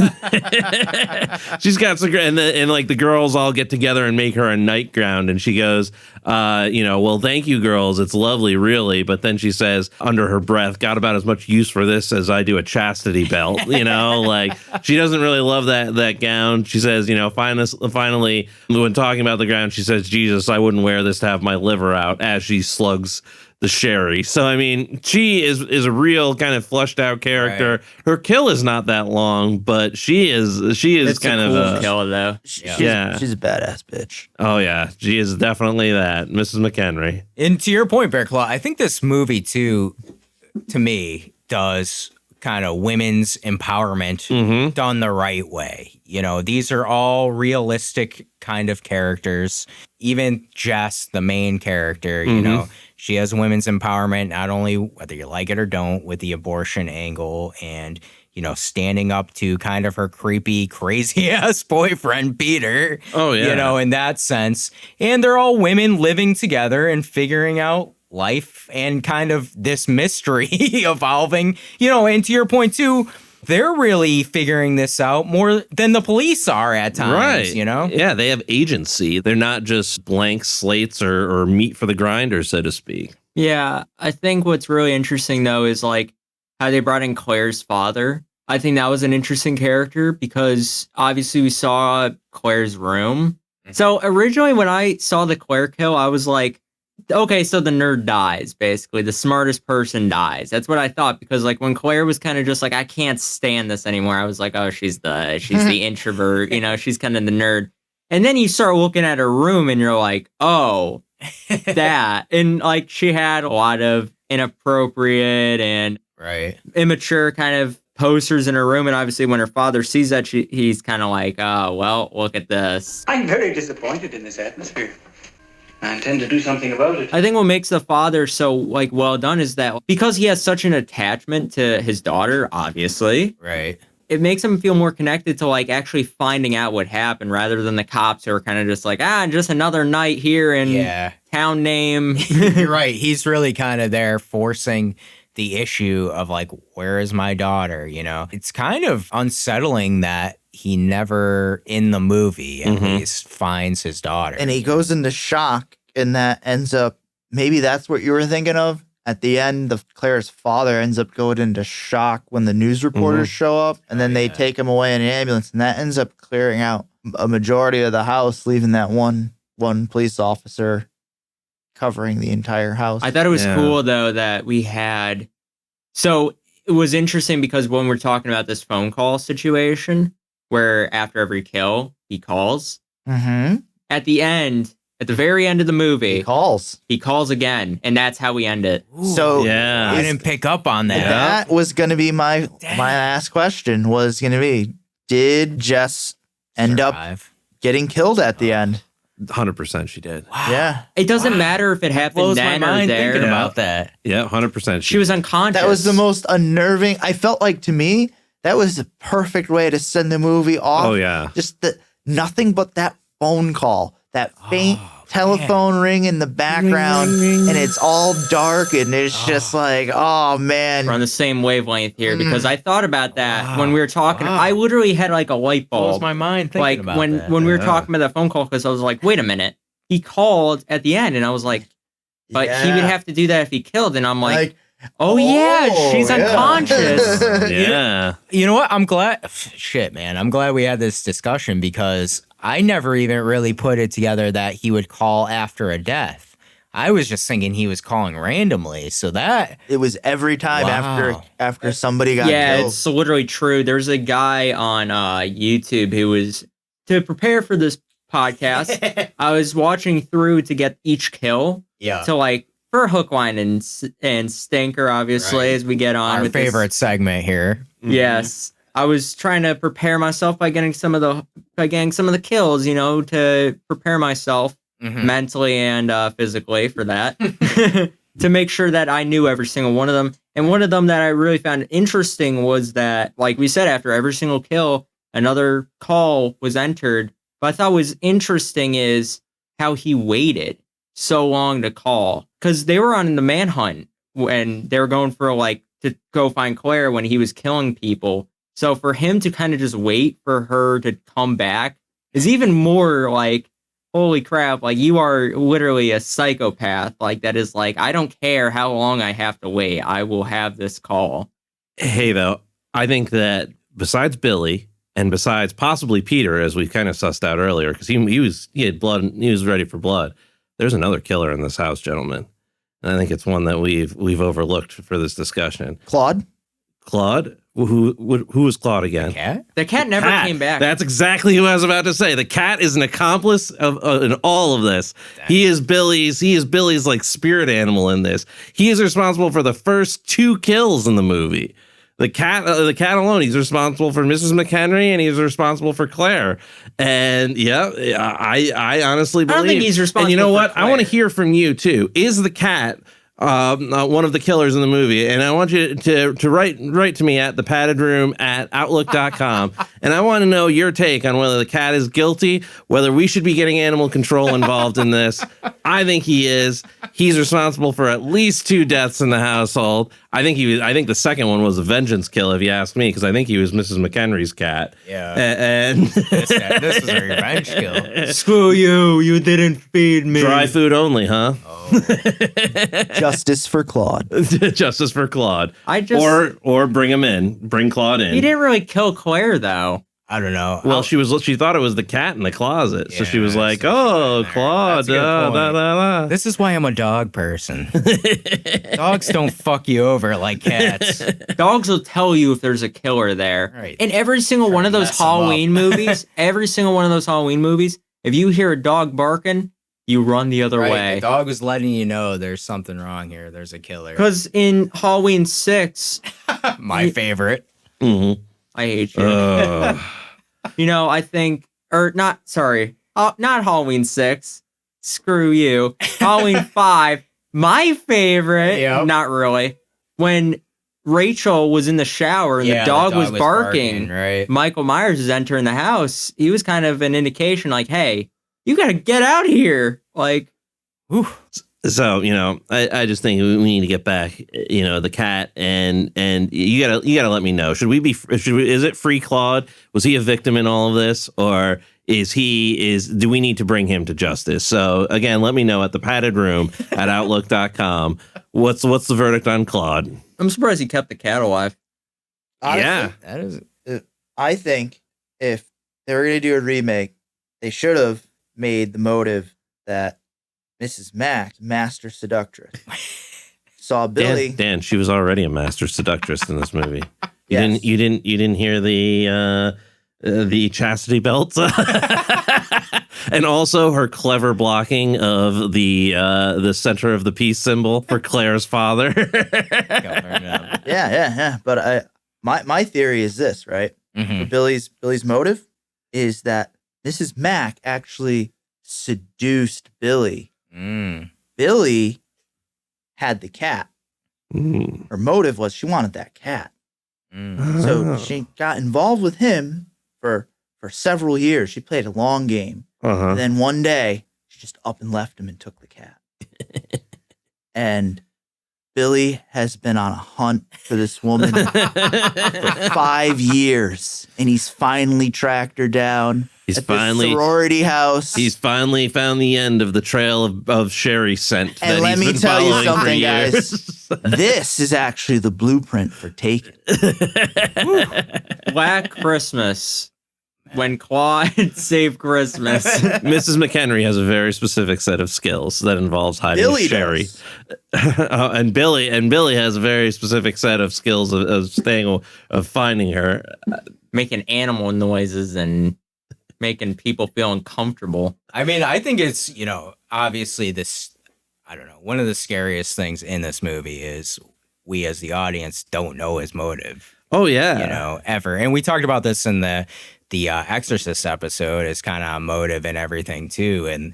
she's got some, and like the girls all get together and make her a nightgown, and she goes, well, thank you, girls. It's lovely, really. But then she says under her breath, got about as much use for this as I do a chastity belt. Like she doesn't really love that gown. She says, finally, when talking about the gown, she says, Jesus, I wouldn't wear this to have my liver out, as she slugs the sherry. So I mean, she is a real kind of fleshed out character. Right. Her kill is not that long, but she is it's kind a of cool kill though. She's a badass bitch. Oh yeah, she is definitely that, Mrs. McHenry. And to your point, Bearclaw, I think this movie too, to me, does kind of women's empowerment done the right way. You know, these are all realistic kind of characters. Even Jess, the main character, you know, she has women's empowerment, not only whether you like it or don't, with the abortion angle and, you know, standing up to kind of her creepy, crazy ass boyfriend, Peter. Oh, yeah. You know, in that sense. And they're all women living together and figuring out life and kind of this mystery evolving, you know, and to your point too, they're really figuring this out more than the police are at times, right? You know? Yeah, they have agency. They're not just blank slates or meat for the grinder, so to speak. Yeah, I think what's really interesting though is like how they brought in Claire's father. I think that was an interesting character because obviously we saw Claire's room. So originally when I saw the Claire kill, I was like, okay, so the nerd dies, basically. The smartest person dies. That's what I thought, because like when Claire was kind of just like, I can't stand this anymore, I was like, oh, she's the introvert, you know, she's kind of the nerd. And then you start looking at her room and you're like, oh, that. And like she had a lot of inappropriate and immature kind of posters in her room. And obviously when her father sees that, he's kind of like, oh, well, look at this. I'm very disappointed in this atmosphere. I intend to do something about it. I think what makes the father so like well done is that because he has such an attachment to his daughter, obviously, right? It makes him feel more connected to like actually finding out what happened rather than the cops who are kind of just like, just another night here in town name. You're right. He's really kind of there forcing the issue of like, where is my daughter? You know, it's kind of unsettling that he never in the movie at least finds his daughter. And he goes into shock, and that ends up, maybe that's what you were thinking of. At the end, Claire's father ends up going into shock when the news reporters show up, and then they take him away in an ambulance, and that ends up clearing out a majority of the house, leaving that one police officer covering the entire house. I thought it was cool though that we had, so it was interesting because when we're talking about this phone call situation where after every kill he calls, at the end, at the very end of the movie, he calls again, and that's how we end it. So I didn't pick up on that. That was going to be my last question. Was going to be, did Jess end up getting killed at the end? 100% she did. Wow. Yeah. It doesn't matter if it happened Blows then my mind or there. thinking about that. Yeah, 100%. She was unconscious. That was the most unnerving. I felt like, to me, that was the perfect way to send the movie off. Oh, yeah. Just nothing but that phone call, that faint telephone ring in the background, and it's all dark, and it's just like, oh, man. We're on the same wavelength here, because I thought about that when we were talking. I literally had like a light bulb. Blows my mind thinking about that. When we were talking about that phone call, because I was like, wait a minute. He called at the end, and I was like, but he would have to do that if he killed, and I'm like oh yeah, she's unconscious. Yeah. You know what? I'm glad. Shit, man. I'm glad we had this discussion because I never even really put it together that he would call after a death. I was just thinking he was calling randomly. So that it was every time after somebody got killed. Yeah, it's literally true. There's a guy on YouTube who was, to prepare for this podcast, I was watching through to get each kill. Yeah. So like, for hook, line, and stinker, obviously, as we get on our with favorite segment here. Yes, I was trying to prepare myself by getting some of the kills, you know, to prepare myself mentally and physically for that, to make sure that I knew every single one of them. And one of them that I really found interesting was that, like we said, after every single kill, another call was entered. But I thought was interesting is how he waited so long to call, because they were on the manhunt when they were going for like to go find Claire when he was killing people. So for him to kind of just wait for her to come back is even more like, holy crap, like you are literally a psychopath. Like that is like, I don't care how long I have to wait, I will have this call. Hey, though, I think that besides Billy and besides possibly Peter, as we kind of sussed out earlier, because he had blood, he was ready for blood. There's another killer in this house, gentlemen. And I think it's one that we've overlooked for this discussion. Claude? Who was Claude again? The cat? The cat never came back. That's exactly who I was about to say. The cat is an accomplice in all of this. He is Billy's like spirit animal in this. He is responsible for the first 2 kills in the movie. The cat alone. He's responsible for Mrs. McHenry, and he's responsible for Claire. And I honestly believe. I don't think he's responsible. And you know for what? Claire. I want to hear from you too. Is the cat one of the killers in the movie? And I want you to write to me at thepaddedroom@outlook.com. And I want to know your take on whether the cat is guilty, whether we should be getting animal control involved in this. I think he is. He's responsible for at least 2 deaths in the household. I think the second one was a vengeance kill, if you ask me, because I think he was Mrs. McHenry's cat. Yeah. And this is a revenge kill. Screw you! You didn't feed me. Dry food only, huh? Justice for Claude. Justice for Claude. Or bring him in. Bring Claude in. He didn't really kill Claire though. I don't know. Well, she thought it was the cat in the closet, so she was like, "Oh, Claude." This is why I'm a dog person. Dogs don't fuck you over like cats. Dogs will tell you if there's a killer there. Right. In every single one of those Halloween movies, if you hear a dog barking, you run the other way. The dog was letting you know there's something wrong here. There's a killer. Because in Halloween 6, my favorite. Mm-hmm. I hate you. I think, not Halloween 6. Screw you. Halloween 5, my favorite. Yep. Not really. When Rachel was in the shower and the dog was barking, right? Michael Myers is entering the house. He was kind of an indication like, hey, you got to get out of here. Like, whew. So, I just think we need to get back, the cat and you gotta let me know. Is it Free Claude? Was he a victim in all of this, or do we need to bring him to justice? So again, let me know at thepaddedroom@outlook.com. What's the verdict on Claude? I'm surprised he kept the cat alive. Honestly, That is. I think if they were going to do a remake, they should have made the motive that Mrs. Mac, master seductress, saw Billy. Dan, she was already a master seductress in this movie. Yes. You didn't hear the chastity belt, and also her clever blocking of the center of the peace symbol for Claire's father. Yeah. But my theory is this, right? Mm-hmm. Billy's motive is that Mrs. Mac actually seduced Billy. Billy had the cat. Her motive was she wanted that cat. So she got involved with him for several years. She played a long game. And then one day, she just up and left him and took the cat. And Billy has been on a hunt for this woman for 5 years. And he's finally tracked her down. He's at finally the sorority house. He's finally found the end of the trail of sherry scent. And let me tell you something, guys. This is actually the blueprint for Taken. Black Christmas. When Claude saved Christmas. Mrs. McHenry has a very specific set of skills that involves hiding Billy sherry. And Billy has a very specific set of skills of finding her. Making animal noises and making people feel uncomfortable. I mean, I think it's, obviously this, I don't know, one of the scariest things in this movie is we as the audience don't know his motive. Oh, yeah. Ever. And we talked about this in the Exorcist episode is kind of a motive and everything too.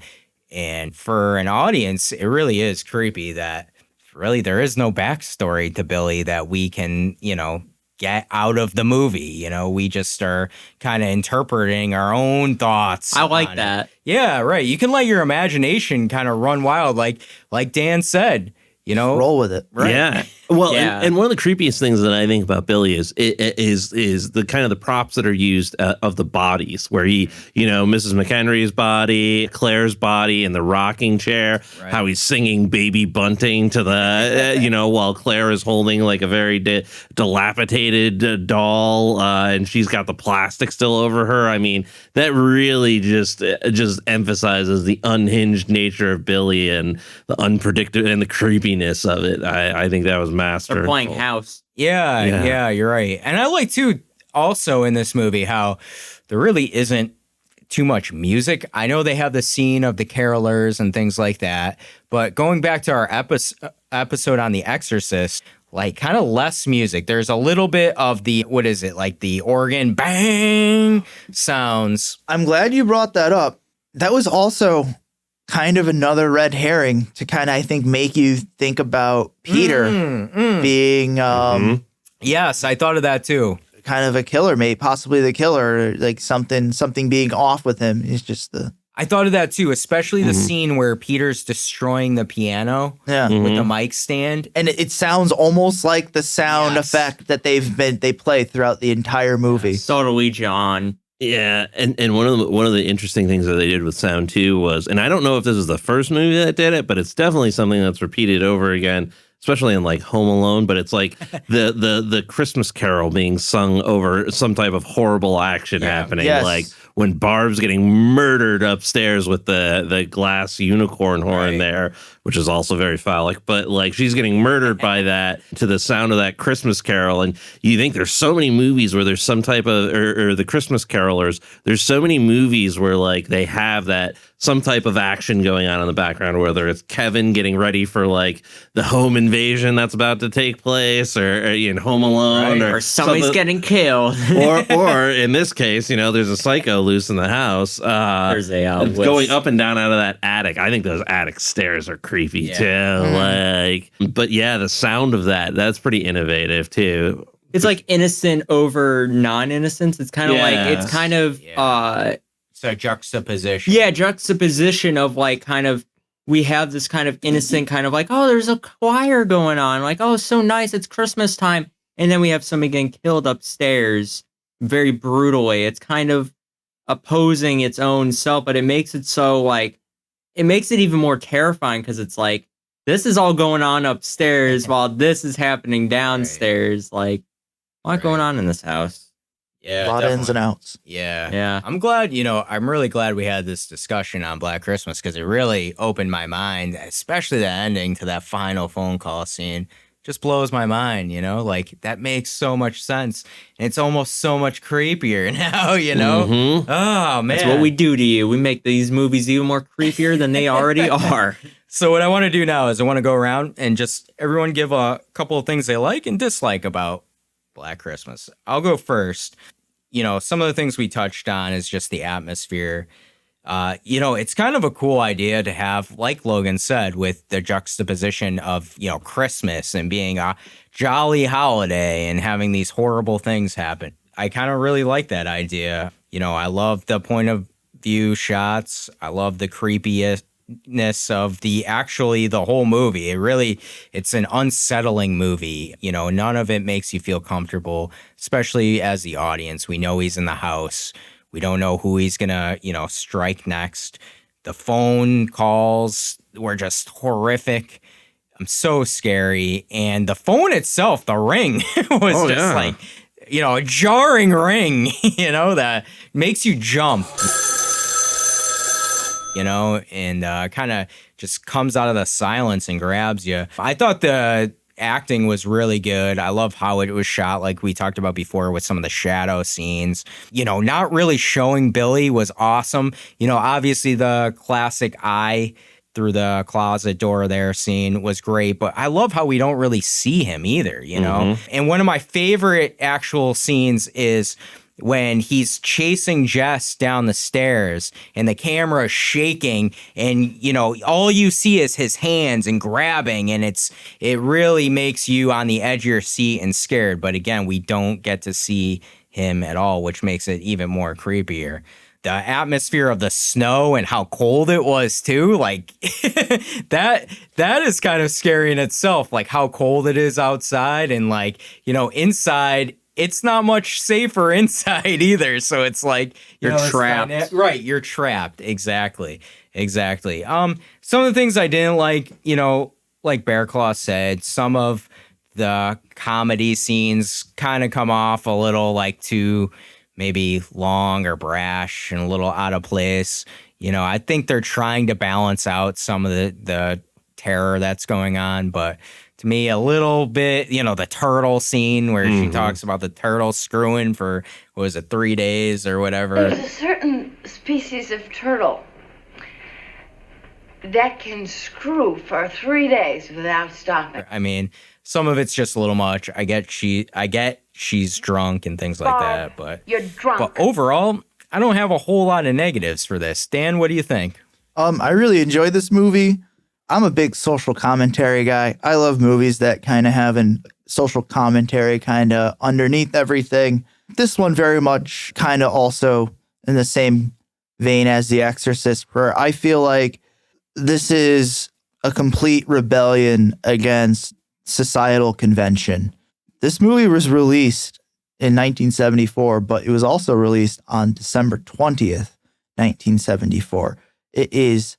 And for an audience, it really is creepy that really there is no backstory to Billy that we can, get out of the movie. We just are kind of interpreting our own thoughts. I like that. Yeah, right. You can let your imagination kind of run wild, like Dan said. Roll with it. Right? Yeah. Well, yeah. And one of the creepiest things that I think about Billy is the kind of the props that are used of the bodies, where he, Mrs. McHenry's body, Claire's body, and the rocking chair. Right. How he's singing "Baby Bunting" to the, while Claire is holding like a very dilapidated doll, and she's got the plastic still over her. I mean, that really just emphasizes the unhinged nature of Billy and the unpredictable and the creepiness of it. I think that was masterful. They're playing house. Yeah, you're right. And I like too also in this movie how there really isn't too much music. I know they have the scene of the carolers and things like that, but going back to our episode on The Exorcist, like kind of less music. There's a little bit of the, what is it, like the organ bang sounds. I'm glad you brought that up. That was also kind of another red herring to kind of, I think, make you think about Peter being Yes, I thought of that too. Kind of a killer, maybe possibly the killer, like something being off with him. Is just the. I thought of that too, especially the scene where Peter's destroying the piano with the mic stand. And it sounds almost like the sound effect that they play throughout the entire movie. Totally, John. Yeah, and one of the interesting things that they did with sound too was, and I don't know if this is the first movie that did it, but it's definitely something that's repeated over again, especially in like Home Alone. But it's like the Christmas Carol being sung over some type of horrible action happening, like when Barb's getting murdered upstairs with the glass unicorn horn there, which is also very phallic, but like she's getting murdered by that to the sound of that Christmas Carol. And you think there's so many movies where there's some type of, or the Christmas Carolers, there's so many movies where like they have that some type of action going on in the background, whether it's Kevin getting ready for like the home invasion that's about to take place, or in Home Alone, or somebody's getting killed, or in this case, you know, there's a psycho loose in the house. There's a going up and down out of that attic. I think those attic stairs are creepy too. Like, but yeah, the sound of that's pretty innovative too. It's like innocent over non-innocence. It's kind of like it's kind of it's a juxtaposition. Yeah, juxtaposition of like kind of, we have this kind of innocent kind of like, oh, there's a choir going on. Like, oh, so nice. It's Christmas time. And then we have somebody getting killed upstairs very brutally. It's kind of opposing its own self, but it makes it so like, it makes it even more terrifying because it's like, this is all going on upstairs while this is happening downstairs. Like, a lot going on in this house. Yeah, a lot of ins and outs. Yeah. I'm glad, I'm really glad we had this discussion on Black Christmas because it really opened my mind, especially the ending to that final phone call scene. Just blows my mind, like that makes so much sense. And it's almost so much creepier now, Oh, man. That's what we do to you. We make these movies even more creepier than they already are. So what I want to do now is I want to go around and just everyone give a couple of things they like and dislike about Black Christmas. I'll go first. Some of the things we touched on is just the atmosphere. It's kind of a cool idea to have, like Logan said, with the juxtaposition of, Christmas and being a jolly holiday and having these horrible things happen. I kind of really like that idea. I love the point of view shots. I love the creepiness of the whole movie. It's an unsettling movie. None of it makes you feel comfortable, especially as the audience. We know he's in the house. We don't know who he's gonna, strike next. The phone calls were just horrific. I'm so scary. And the phone itself, the ring, was like, a jarring ring, that makes you jump. And kind of just comes out of the silence and grabs you. I thought the acting was really good. I love how it was shot, like we talked about before, with some of the shadow scenes. Not really showing Billy was awesome. Obviously the classic eye through the closet door there scene was great, but I love how we don't really see him either, And one of my favorite actual scenes is when he's chasing Jess down the stairs and the camera is shaking and, all you see is his hands and grabbing, and it really makes you on the edge of your seat and scared. But again, we don't get to see him at all, which makes it even more creepier. The atmosphere of the snow and how cold it was too, like that is kind of scary in itself, like how cold it is outside and like, inside. It's not much safer inside either. So it's like, you're trapped. Right. You're trapped. Exactly. Some of the things I didn't like, like Bearclaw said, some of the comedy scenes kind of come off a little like too maybe long or brash and a little out of place. I think they're trying to balance out some of the terror that's going on, but to me, a little bit, the turtle scene where she talks about the turtle screwing for, 3 days or whatever. There's a certain species of turtle that can screw for 3 days without stopping. I mean, some of it's just a little much. I get she's drunk and things like that, but You're drunk. But overall, I don't have a whole lot of negatives for this. Dan, what do you think? I really enjoyed this movie. I'm a big social commentary guy. I love movies that kind of have a social commentary kind of underneath everything. This one very much kind of also in the same vein as The Exorcist, where I feel like this is a complete rebellion against societal convention. This movie was released in 1974, but it was also released on December 20th, 1974. It is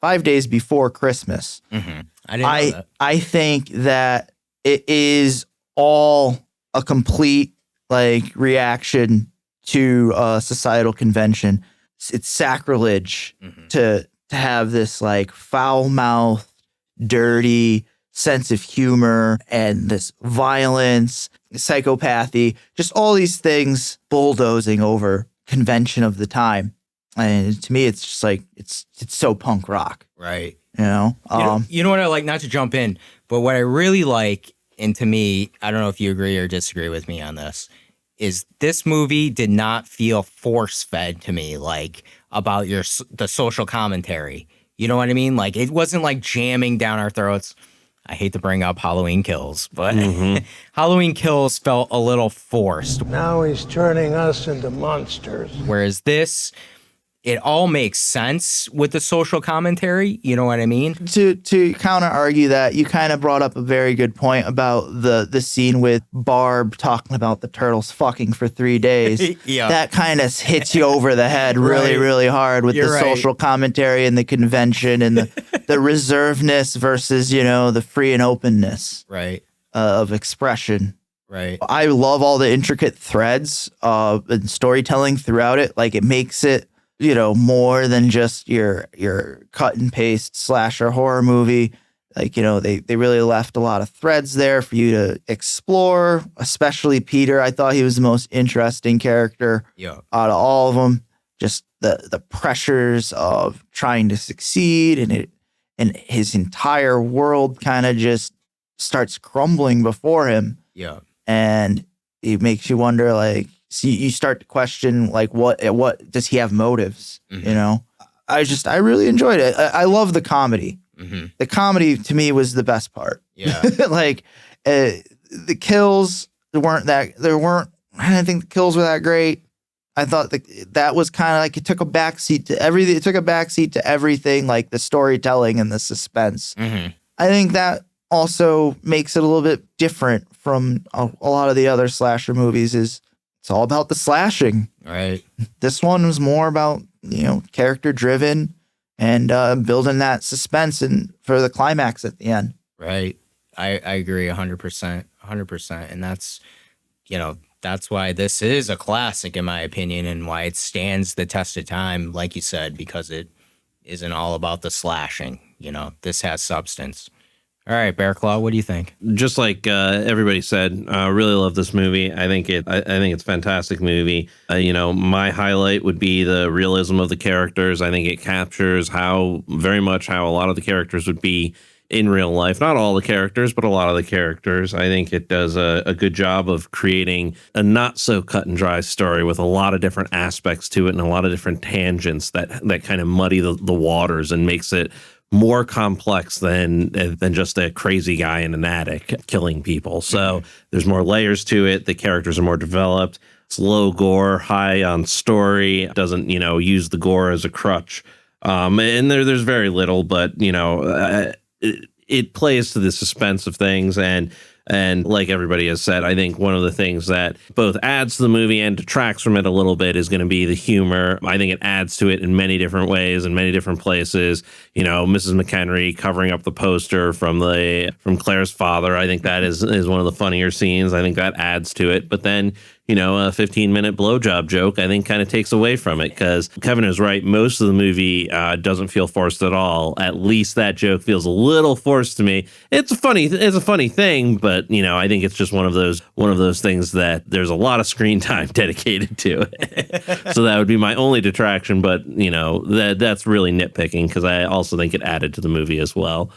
5 days before Christmas. Mm-hmm. I didn't know that. I think that it is all a complete reaction to societal convention. It's sacrilege to have this foul-mouthed, dirty sense of humor and this violence, psychopathy, just all these things bulldozing over convention of the time. And to me, it's just it's so punk rock, right? You know, you know what I like, not to jump in, but what I really like, and to me, I don't know if you agree or disagree with me on this, is this movie did not feel force-fed to me, about the social commentary. You know what I mean? It wasn't jamming down our throats. I hate to bring up Halloween Kills, but Halloween Kills felt a little forced. Now he's turning us into monsters. Whereas this, it all makes sense with the social commentary. You know what I mean? To counter argue that, you kind of brought up a very good point about the scene with Barb talking about the turtles fucking for 3 days. Yeah. That kind of hits you over the head really, really hard with the social commentary and the convention and the reservedness versus, the free and openness of expression. Right. I love all the intricate threads and storytelling throughout it. It makes it more than just your cut and paste slasher horror movie. They really left a lot of threads there for you to explore, especially Peter. I thought he was the most interesting character out of all of them. Just the pressures of trying to succeed, and his entire world kind of just starts crumbling before him. Yeah. And it makes you wonder, so you start to question, what does he have motives? Mm-hmm. I really enjoyed it. I love the comedy. Mm-hmm. The comedy to me was the best part. Yeah. The kills weren't. I didn't think the kills were that great. I thought that was kind of it took a backseat to everything. It took a backseat to everything, the storytelling and the suspense. Mm-hmm. I think that also makes it a little bit different from a lot of the other slasher movies. It's all about the slashing. Right. This one was more about, character driven and building that suspense and for the climax at the end. Right. I agree 100%. 100%. And that's, that's why this is a classic, in my opinion, and why it stands the test of time, like you said, because it isn't all about the slashing. This has substance. All right, Bearclaw, what do you think? Just like everybody said, really love this movie. I think it's a fantastic movie. My highlight would be the realism of the characters. I think it captures very much how a lot of the characters would be in real life. Not all the characters, but a lot of the characters. I think it does a good job of creating a not so cut and dry story with a lot of different aspects to it and a lot of different tangents that kind of muddy the waters and makes it more complex than just a crazy guy in an attic killing people. So there's more layers to it. The characters are more developed. It's low gore, high on story. It doesn't, use the gore as a crutch. And there's very little, but, it plays to the suspense of things. And like everybody has said, I think one of the things that both adds to the movie and detracts from it a little bit is going to be the humor. I think it adds to it in many different ways, in many different places. Mrs. McHenry covering up the poster from Claire's father. I think that is one of the funnier scenes. I think that adds to it. But then, a 15-minute blowjob joke, I think kind of takes away from it, because Kevin is right. Most of the movie doesn't feel forced at all. At least that joke feels a little forced to me. It's a funny thing, but I think it's just one of those things that there's a lot of screen time dedicated to it. So that would be my only detraction. But that's really nitpicking, because I also think it added to the movie as well.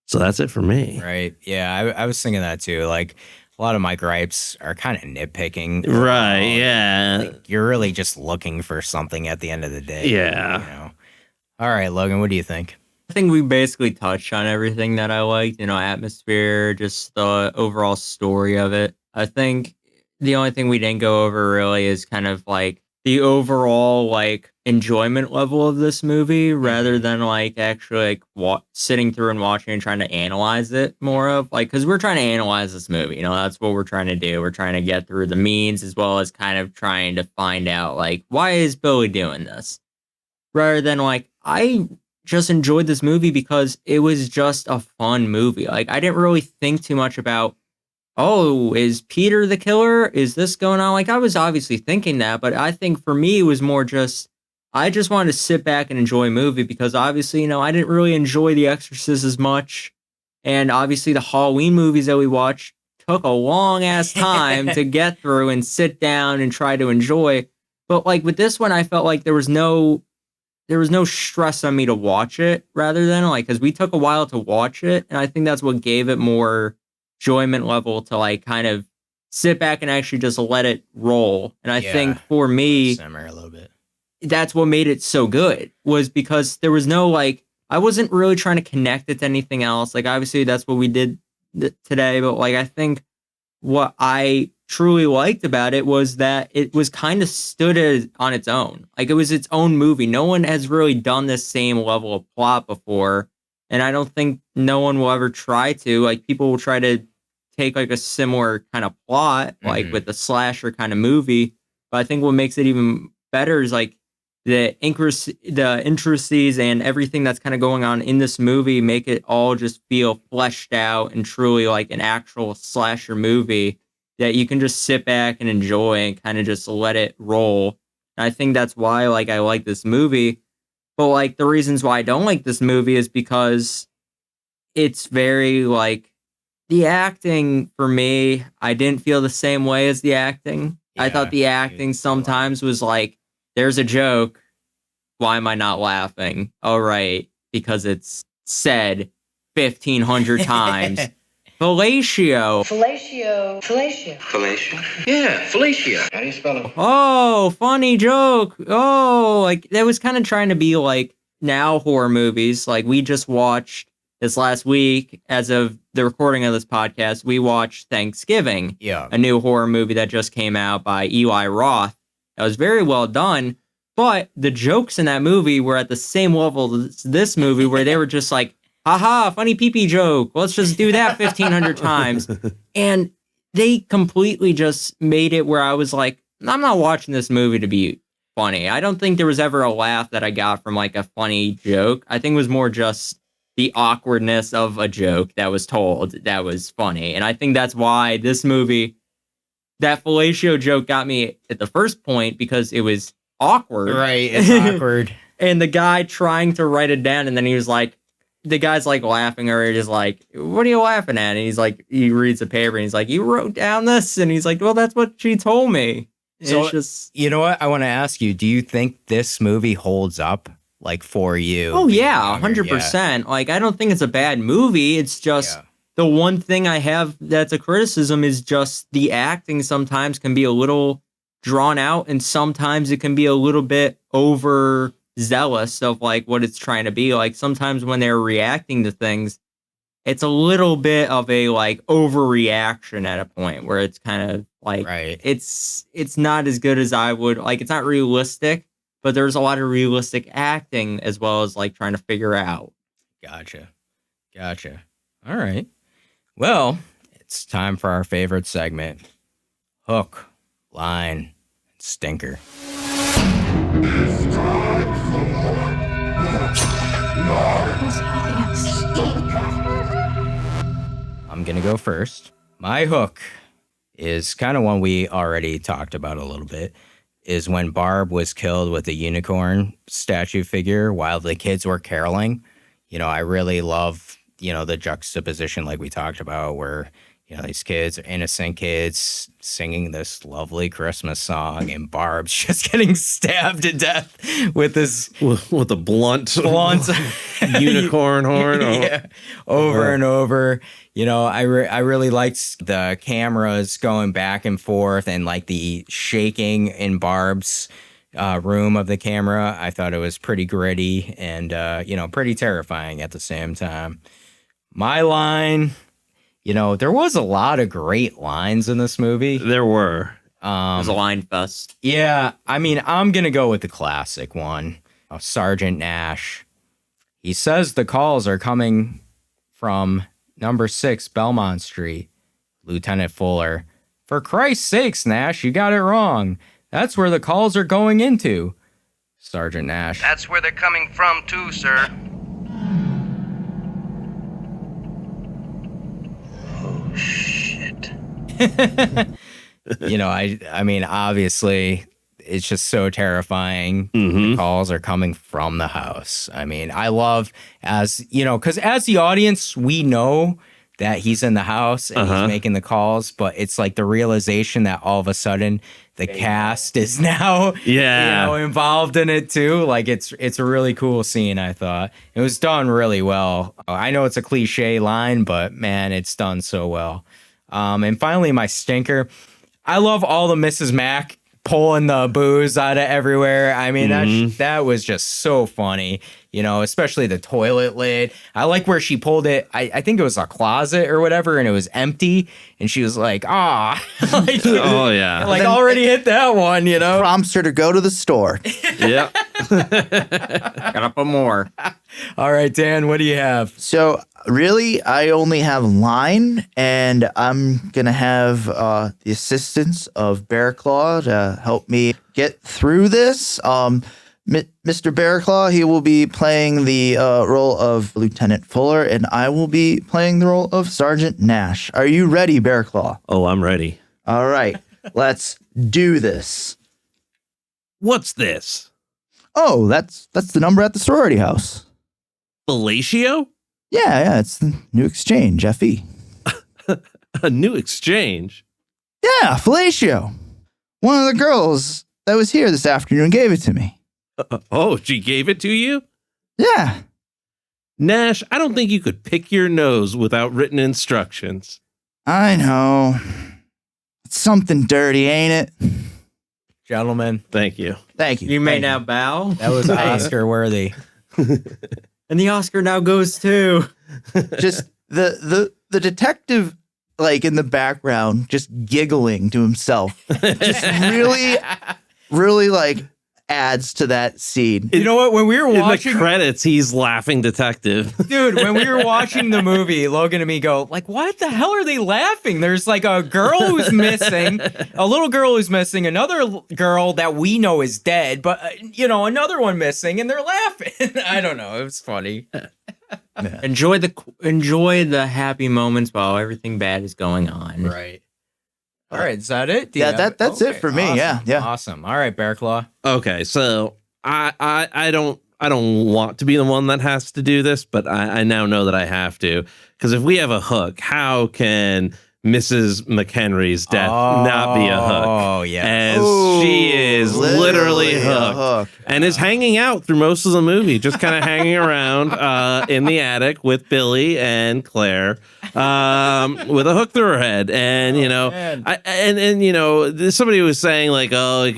So that's it for me. Right. Yeah, I was thinking that too. Like, a lot of my gripes are kind of nitpicking. Right. Yeah. Like, you're really just looking for something at the end of the day. Yeah. You know. All right, Logan, what do you think? I think we basically touched on everything that I liked, atmosphere, just the overall story of it. I think the only thing we didn't go over really is kind of like the overall like enjoyment level of this movie rather than like actually like sitting through and watching and trying to analyze it more of like, because we're trying to analyze this movie, that's what we're trying to do. We're trying to get through the means as well as kind of trying to find out like, why is Billy doing this? Rather than like, I just enjoyed this movie because it was just a fun movie. Like, I didn't really think too much about, oh, is Peter the killer? Is this going on? Like, I was obviously thinking that, but I think for me, it was more just, I just wanted to sit back and enjoy a movie because obviously, I didn't really enjoy The Exorcist as much. And obviously, the Halloween movies that we watched took a long ass time to get through and sit down and try to enjoy. But like with this one, I felt like there was no stress on me to watch it rather than like, because we took a while to watch it. And I think that's what gave it more enjoyment level to like kind of sit back and actually just let it roll. And I think for me, simmer a little bit. That's what made it so good was because there was no like, I wasn't really trying to connect it to anything else. Like, obviously that's what we did today. But like, I think what I truly liked about it was that it was kind of stood on its own. Like, it was its own movie. No one has really done this same level of plot before. And I don't think no one will ever try to. Like, people will try to take like a similar kind of plot, like with the slasher kind of movie. But I think what makes it even better is like the intricacies and everything that's kind of going on in this movie make it all just feel fleshed out and truly like an actual slasher movie that you can just sit back and enjoy and kind of just let it roll. And I think that's why like I like this movie. But like the reasons why I don't like this movie is because it's very like the acting for me, I didn't feel the same way as the acting. I thought the acting sometimes was like, there's a joke. Why am I not laughing? Oh, right. Because it's said 1,500 times. Fellatio. Yeah, fellatio. How do you spell it? Oh, funny joke. Oh, like that was kind of trying to be like now horror movies. Like we just watched this last week, as of the recording of this podcast, we watched Thanksgiving. Yeah. A new horror movie that just came out by Eli Roth. That was very well done. But the jokes in that movie were at the same level as this movie where they were just like, haha, funny pee-pee joke. Let's just do that 1,500 times. And they completely just made it where I was like, I'm not watching this movie to be funny. I don't think there was ever a laugh that I got from like a funny joke. I think it was more just the awkwardness of a joke that was told that was funny. And I think that's why this movie, that fellatio joke got me at the first point because it was awkward. Right, it's awkward. And the guy trying to write it down, and then he was like, the guy's like laughing, or just like, what are you laughing at? And he's like, he reads the paper and he's like, you wrote down this? And he's like, well, that's what she told me. So, it's just, you know what? I want to ask you, do you think this movie holds up like for you? Oh yeah, 100%. Like, I don't think it's a bad movie. It's just the one thing I have that's a criticism is just the acting sometimes can be a little drawn out, and sometimes it can be a little bit overzealous of like what it's trying to be. Like sometimes when they're reacting to things, it's a little bit of a like overreaction at a point where it's kind of like it's not as good as I would like. It's not realistic, but there's a lot of realistic acting as well as like trying to figure out. Gotcha. All right. Well, it's time for our favorite segment, Hook, Line, Stinker. I'm going to go first. My hook is kind of one we already talked about a little bit, is when Barb was killed with a unicorn statue figure while the kids were caroling. You know, I really love, the juxtaposition like we talked about where, You know, these kids are innocent kids singing this lovely Christmas song, and Barb's just getting stabbed to death with this with a blunt unicorn horn. Yeah, over and over. You know, I really liked the cameras going back and forth and like the shaking in Barb's room of the camera. I thought it was pretty gritty and pretty terrifying at the same time. My line. You know, there was a lot of great lines in this movie. There were. It was a line fest. Yeah, I mean, I'm going to go with the classic one. Sergeant Nash. He says the calls are coming from number 6 Belmont Street. Lieutenant Fuller. For Christ's sakes, Nash, you got it wrong. That's where the calls are going into. Sergeant Nash. That's where they're coming from, too, sir. Shit. You know, I mean, obviously, it's just so terrifying. The calls are coming from the house. I mean, I love because as the audience, we know that he's in the house and he's making the calls, but it's like the realization that all of a sudden the cast is now involved in it too. Like it's a really cool scene. I thought it was done really well. I know it's a cliche line, but man, it's done so well. And finally, my stinker. I love all the Mrs. Mac pulling the booze out of everywhere. I mean, that was just so funny, you know, especially the toilet lid. I like where she pulled it. I think it was a closet or whatever, and it was empty. And she was like, like, oh, yeah. Like, already hit that one, you know? Prompts her to go to the store. Yeah. Gotta put more. All right, Dan, what do you have? So, really, I only have line, and I'm going to have the assistance of Bearclaw to help me get through this. Mr. Bearclaw, he will be playing the role of Lieutenant Fuller, and I will be playing the role of Sergeant Nash. Are you ready, Bearclaw? Oh, I'm ready. All right, let's do this. What's this? Oh, that's the number at the sorority house. Fellatio? Yeah, it's the new exchange, FE. A new exchange? Yeah, fellatio. One of the girls that was here this afternoon gave it to me. Oh, she gave it to you? Yeah. Nash, I don't think you could pick your nose without written instructions. I know. It's something dirty, ain't it? Gentlemen. Thank you. Thank you. You may now bow. That was Oscar worthy. And the Oscar now goes to just the detective, like in the background, just giggling to himself. Just really like adds to that scene. You know what? When we were watching in the credits, he's laughing detective. Dude, when we were watching the movie, Logan and me go, like, what the hell are they laughing? There's like a girl who's missing, a little girl who's missing, another girl that we know is dead, but, another one missing, and they're laughing. I don't know. It was funny. Yeah. Enjoy the happy moments while everything bad is going on. Right. All right, is that it? That's it for me. Awesome. Yeah. Awesome. All right, Bearclaw. Okay, so I don't want to be the one that has to do this, but I now know that I have to, because if we have a hook, how can Mrs. McHenry's death not be a hook? Oh, yeah. As she is literally hooked and is hanging out through most of the movie, just kind of hanging around in the attic with Billy and Claire with a hook through her head. And, somebody was saying like, I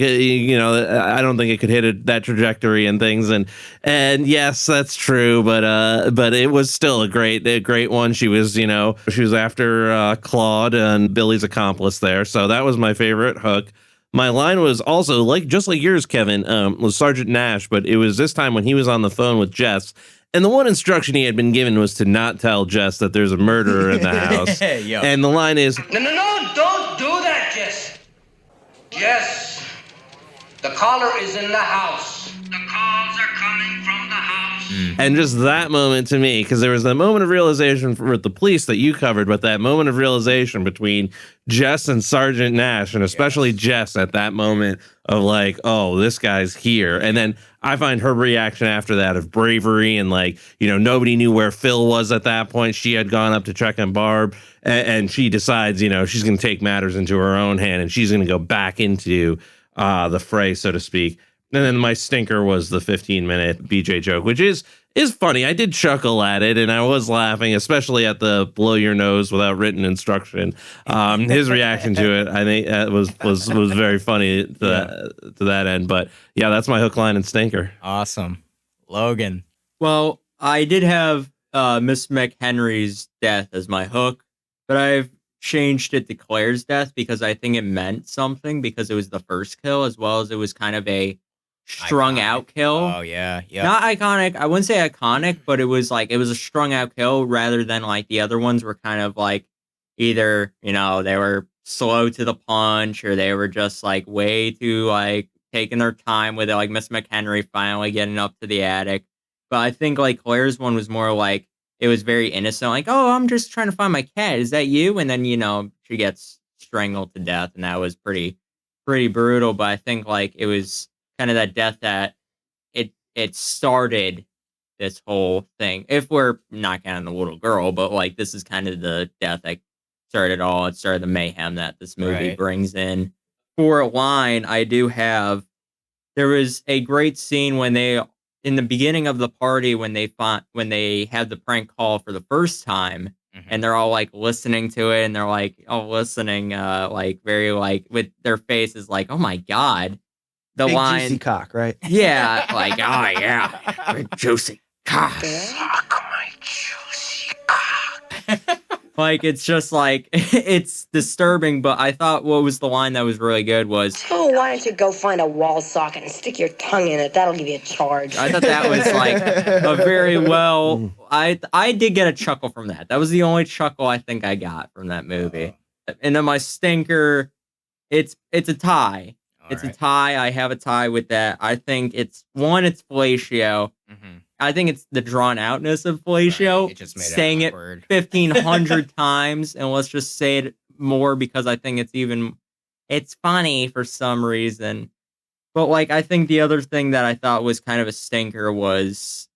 don't think it could hit that trajectory and things. And yes, that's true. But it was still a great one. She was after Claude and Billy's accomplice there. So that was my favorite hook. My line was also just like yours, Kevin, was Sergeant Nash, but it was this time when he was on the phone with Jess. And the one instruction he had been given was to not tell Jess that there's a murderer in the house. And the line is, No, don't do that, Jess. Jess, the caller is in the house. The calls are coming from the house. And just that moment to me, because there was that moment of realization with the police that you covered, but that moment of realization between Jess and Sergeant Nash, and especially Jess at that moment of like, oh, this guy's here. And then I find her reaction after that of bravery and like, nobody knew where Phil was at that point. She had gone up to check on Barb, and she decides, she's going to take matters into her own hand and she's going to go back into the fray, so to speak. And then my stinker was the 15-minute BJ joke, which is funny. I did chuckle at it, and I was laughing, especially at the blow your nose without written instruction. His reaction to it, I think, was very funny to that end. But yeah, that's my hook, line, and stinker. Awesome, Logan. Well, I did have Miss McHenry's death as my hook, but I've changed it to Claire's death because I think it meant something, because it was the first kill, as well as it was kind of a strung out kill. Oh yeah. Not iconic. I wouldn't say iconic, but it was a strung out kill rather than like the other ones were kind of like either, they were slow to the punch, or they were just like way too like taking their time with it, like Miss McHenry finally getting up to the attic. But I think like Claire's one was more like, it was very innocent, like, oh, I'm just trying to find my cat. Is that you? And then, she gets strangled to death, and that was pretty brutal. But I think like it was kind of that death that it started this whole thing. If we're not counting the little girl, but like this is kind of the death that started it all. It started the mayhem that this movie brings in. For a line, I do have, there was a great scene when they, in the beginning of the party, when they had the prank call for the first time, and they're all like listening to it, and they're like all listening, like very like with their faces like, oh my God. The Big line, juicy cock, right? Yeah, like, oh yeah, big juicy cock. Suck my juicy cock. Like, it's just like, it's disturbing, but I thought what was the line that was really good was, oh, why don't you go find a wall socket and stick your tongue in it? That'll give you a charge. I thought that was like a very well, I did get a chuckle from that. That was the only chuckle I think I got from that movie. And then my stinker, it's a tie. It's a tie. I have a tie with that. I think it's fellatio. I think it's the drawn outness of fellatio. Right. It just made saying it 1,500 times, and let's just say it more because I think it's funny for some reason. But like, I think the other thing that I thought was kind of a stinker was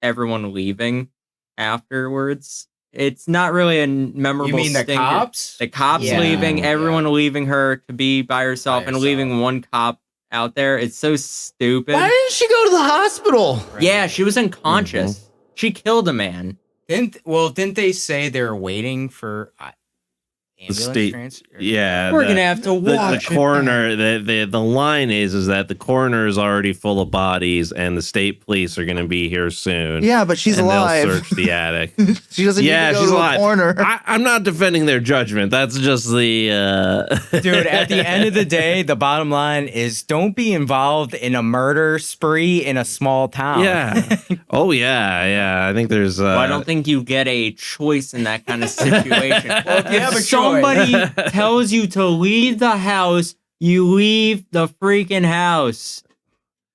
everyone leaving afterwards. It's not really a memorable. You mean the stinker. cops? The cops leaving, everyone leaving her to be by herself, and leaving one cop out there. It's so stupid. Why didn't she go to the hospital? Right. Yeah, she was unconscious. She killed a man. Didn't they say they're waiting for ambulance transfer? Yeah, we're gonna have to watch the coroner. The line is that the coroner is already full of bodies, and the state police are going to be here soon. Yeah, but she's alive. They'll search the attic. She doesn't. Yeah, need to go she's to alive. A corner. I'm not defending their judgment. That's just the dude. At the end of the day, the bottom line is don't be involved in a murder spree in a small town. Yeah. Oh yeah. I think there's. Well, I don't think you get a choice in that kind of situation. Well, if you have a somebody tells you to leave the house, you leave the freaking house.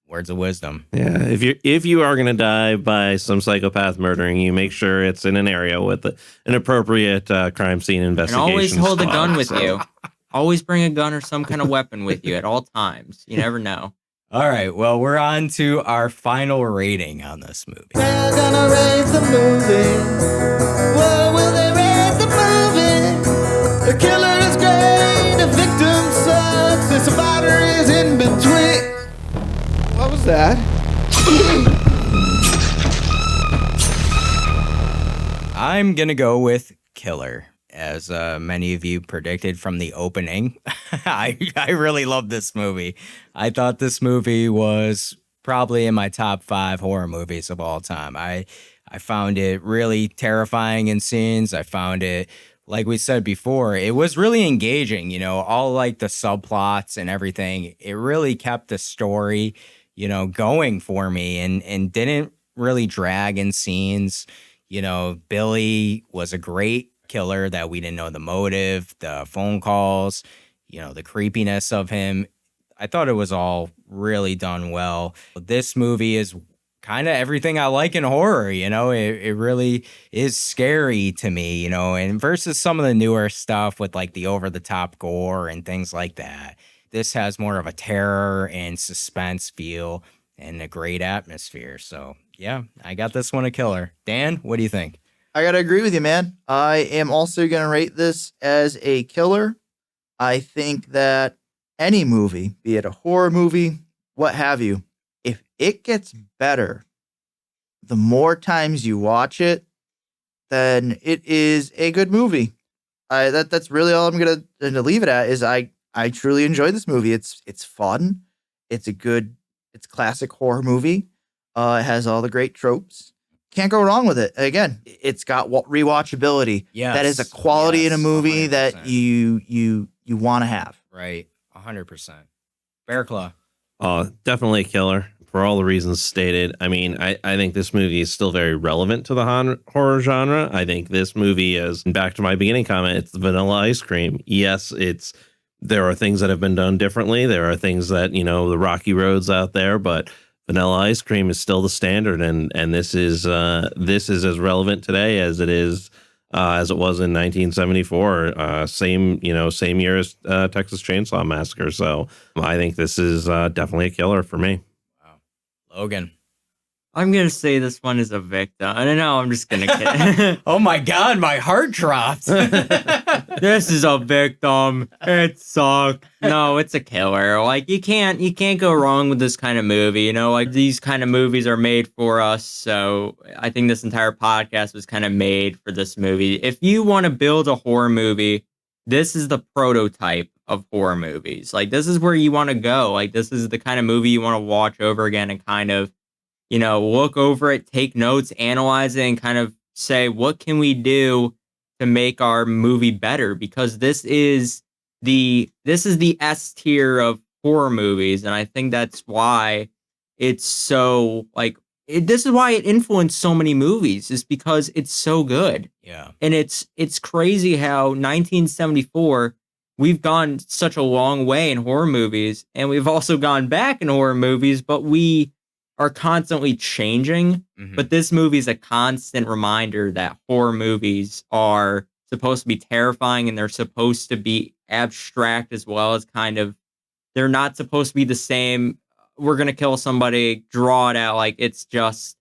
Words of wisdom. Yeah, if you are gonna die by some psychopath murdering you, make sure it's in an area with an appropriate crime scene investigation. And always hold a gun with you. Always bring a gun or some kind of weapon with you at all times. You never know. All right, well, we're on to our final rating on this movie. They're gonna rate the movie. Well, will they rate the movie? The killer is great, the victim sucks, the survivor is in between. What was that? I'm going to go with killer, as many of you predicted from the opening. I really love this movie. I thought this movie was probably in my top 5 horror movies of all time. I found it really terrifying in scenes. I found it, like we said before, it was really engaging, all like the subplots and everything. It really kept the story, going for me and didn't really drag in scenes. Billy was a great killer that we didn't know the motive, the phone calls, the creepiness of him. I thought it was all really done well. This movie is kind of everything I like in horror. It really is scary to me, and versus some of the newer stuff with like the over the top gore and things like that. This has more of a terror and suspense feel and a great atmosphere. So yeah, I got this one a killer. Dan, what do you think? I gotta agree with you, man. I am also gonna rate this as a killer. I think that any movie, be it a horror movie, what have you, if it gets better, the more times you watch it, then it is a good movie. That's really all I'm gonna leave it at. Is I truly enjoy this movie. It's fun. It's classic horror movie. It has all the great tropes. Can't go wrong with it. Again, it's got rewatchability. Yes. That is a quality in a movie 100%. that you want to have. Right. 100%. Bearclaw. Definitely a killer for all the reasons stated. I mean, I think this movie is still very relevant to the horror genre. I think this movie is, back to my beginning comment, it's the vanilla ice cream. Yes, there are things that have been done differently. There are things that, the rocky roads out there, but vanilla ice cream is still the standard, and this is as relevant today as it is as it was in 1974. Same year as Texas Chainsaw Massacre. So I think this is definitely a killer for me. Wow, Logan. I'm going to say this one is a victim. I don't know. I'm just going to kid. Oh my God, my heart dropped. This is a victim. It sucked. No, it's a killer. Like, you can't go wrong with this kind of movie. Like, these kind of movies are made for us. So I think this entire podcast was kind of made for this movie. If you want to build a horror movie, this is the prototype of horror movies. Like, this is where you want to go. Like, this is the kind of movie you want to watch over again and kind of, look over it, take notes, analyze it, and kind of say, what can we do to make our movie better? Because this is the S tier of horror movies, and I think that's why it's so this is why it influenced so many movies, is because it's so good. Yeah. And it's crazy how 1974 we've gone such a long way in horror movies, and we've also gone back in horror movies, but we are constantly changing. But this movie is a constant reminder that horror movies are supposed to be terrifying, and they're supposed to be abstract as well as kind of, they're not supposed to be the same. We're going to kill somebody, draw it out. Like, it's just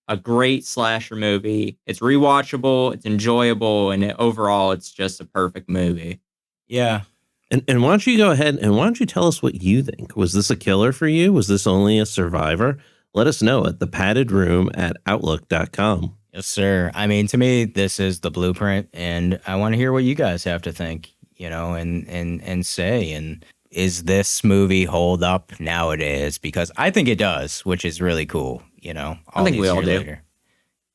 a great slasher movie. It's rewatchable, it's enjoyable, and overall, it's just a perfect movie. Yeah. And why don't you go ahead and why don't you tell us what you think? Was this a killer for you? Was this only a survivor? Let us know at thepaddedroom@outlook.com. Yes, sir. I mean, to me, this is the blueprint, and I want to hear what you guys have to think, and say. And is this movie hold up nowadays? Because I think it does, which is really cool. I think we all do. Later.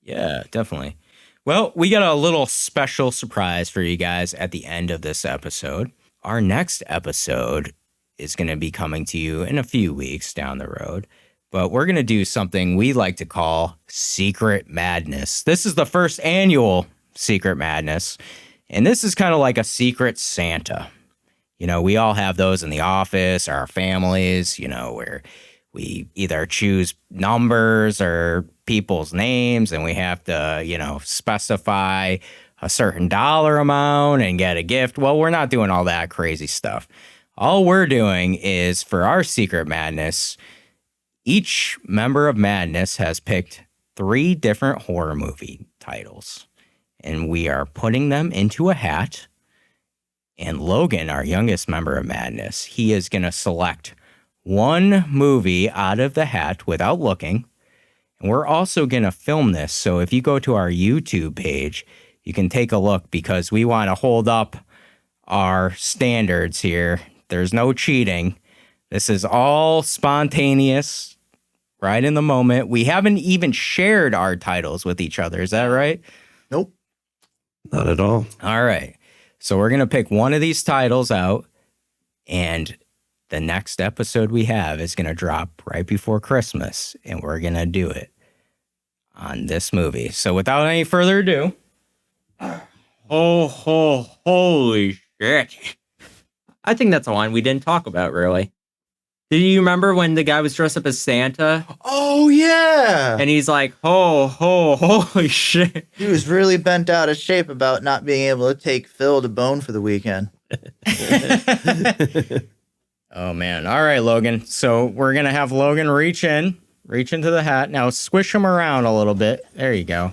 Yeah, definitely. Well, we got a little special surprise for you guys at the end of this episode. Our next episode is going to be coming to you in a few weeks down the road, but we're going to do something we like to call Secret Madness. This is the first annual Secret Madness, and this is kind of like a Secret Santa. We all have those in the office, our families, where we either choose numbers or people's names, and we have to, specify a certain dollar amount and get a gift. Well, we're not doing all that crazy stuff. All we're doing is, for our Secret Madness, each member of Madness has picked 3 different horror movie titles, and we are putting them into a hat. And Logan, our youngest member of Madness, he is going to select one movie out of the hat without looking. And we're also going to film this. So if you go to our YouTube page, you can take a look, because we want to hold up our standards here. There's no cheating. This is all spontaneous, right in the moment. We haven't even shared our titles with each other. Is that right? Nope. Not at all. All right. So we're going to pick one of these titles out, and the next episode we have is going to drop right before Christmas, and we're going to do it on this movie. So without any further ado, holy shit. I think that's a line we didn't talk about, really. Do you remember when the guy was dressed up as Santa? Oh, yeah. And he's like, holy shit. He was really bent out of shape about not being able to take Phil to Bone for the weekend. Oh, man. All right, Logan. So we're going to have Logan reach into the hat. Now squish him around a little bit. There you go.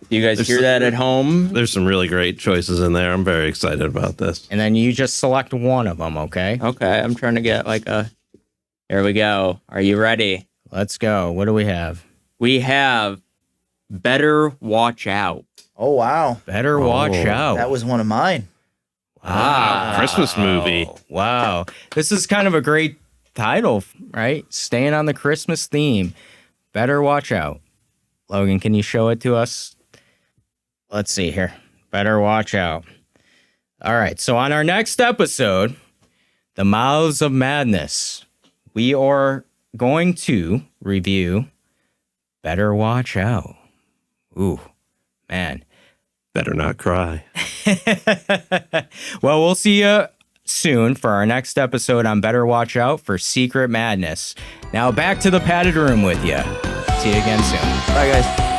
Do you guys hear that at home? There's some really great choices in there. I'm very excited about this. And then you just select one of them, okay? Okay, I'm trying to get like a... Here we go. Are you ready? Let's go. What do we have? We have Better Watch Out. Oh, wow. Better Watch Out. That was one of mine. Wow. Christmas movie. Wow. This is kind of a great title, right? Staying on the Christmas theme. Better Watch Out. Logan, can you show it to us? Let's see here. Better Watch Out. All right. So on our next episode, The Mouths of Madness, we are going to review Better Watch Out. Ooh, man. Better not cry. Well, we'll see you soon for our next episode on Better Watch Out for Secret Madness. Now back to the padded room with you. See you again soon. Bye, guys.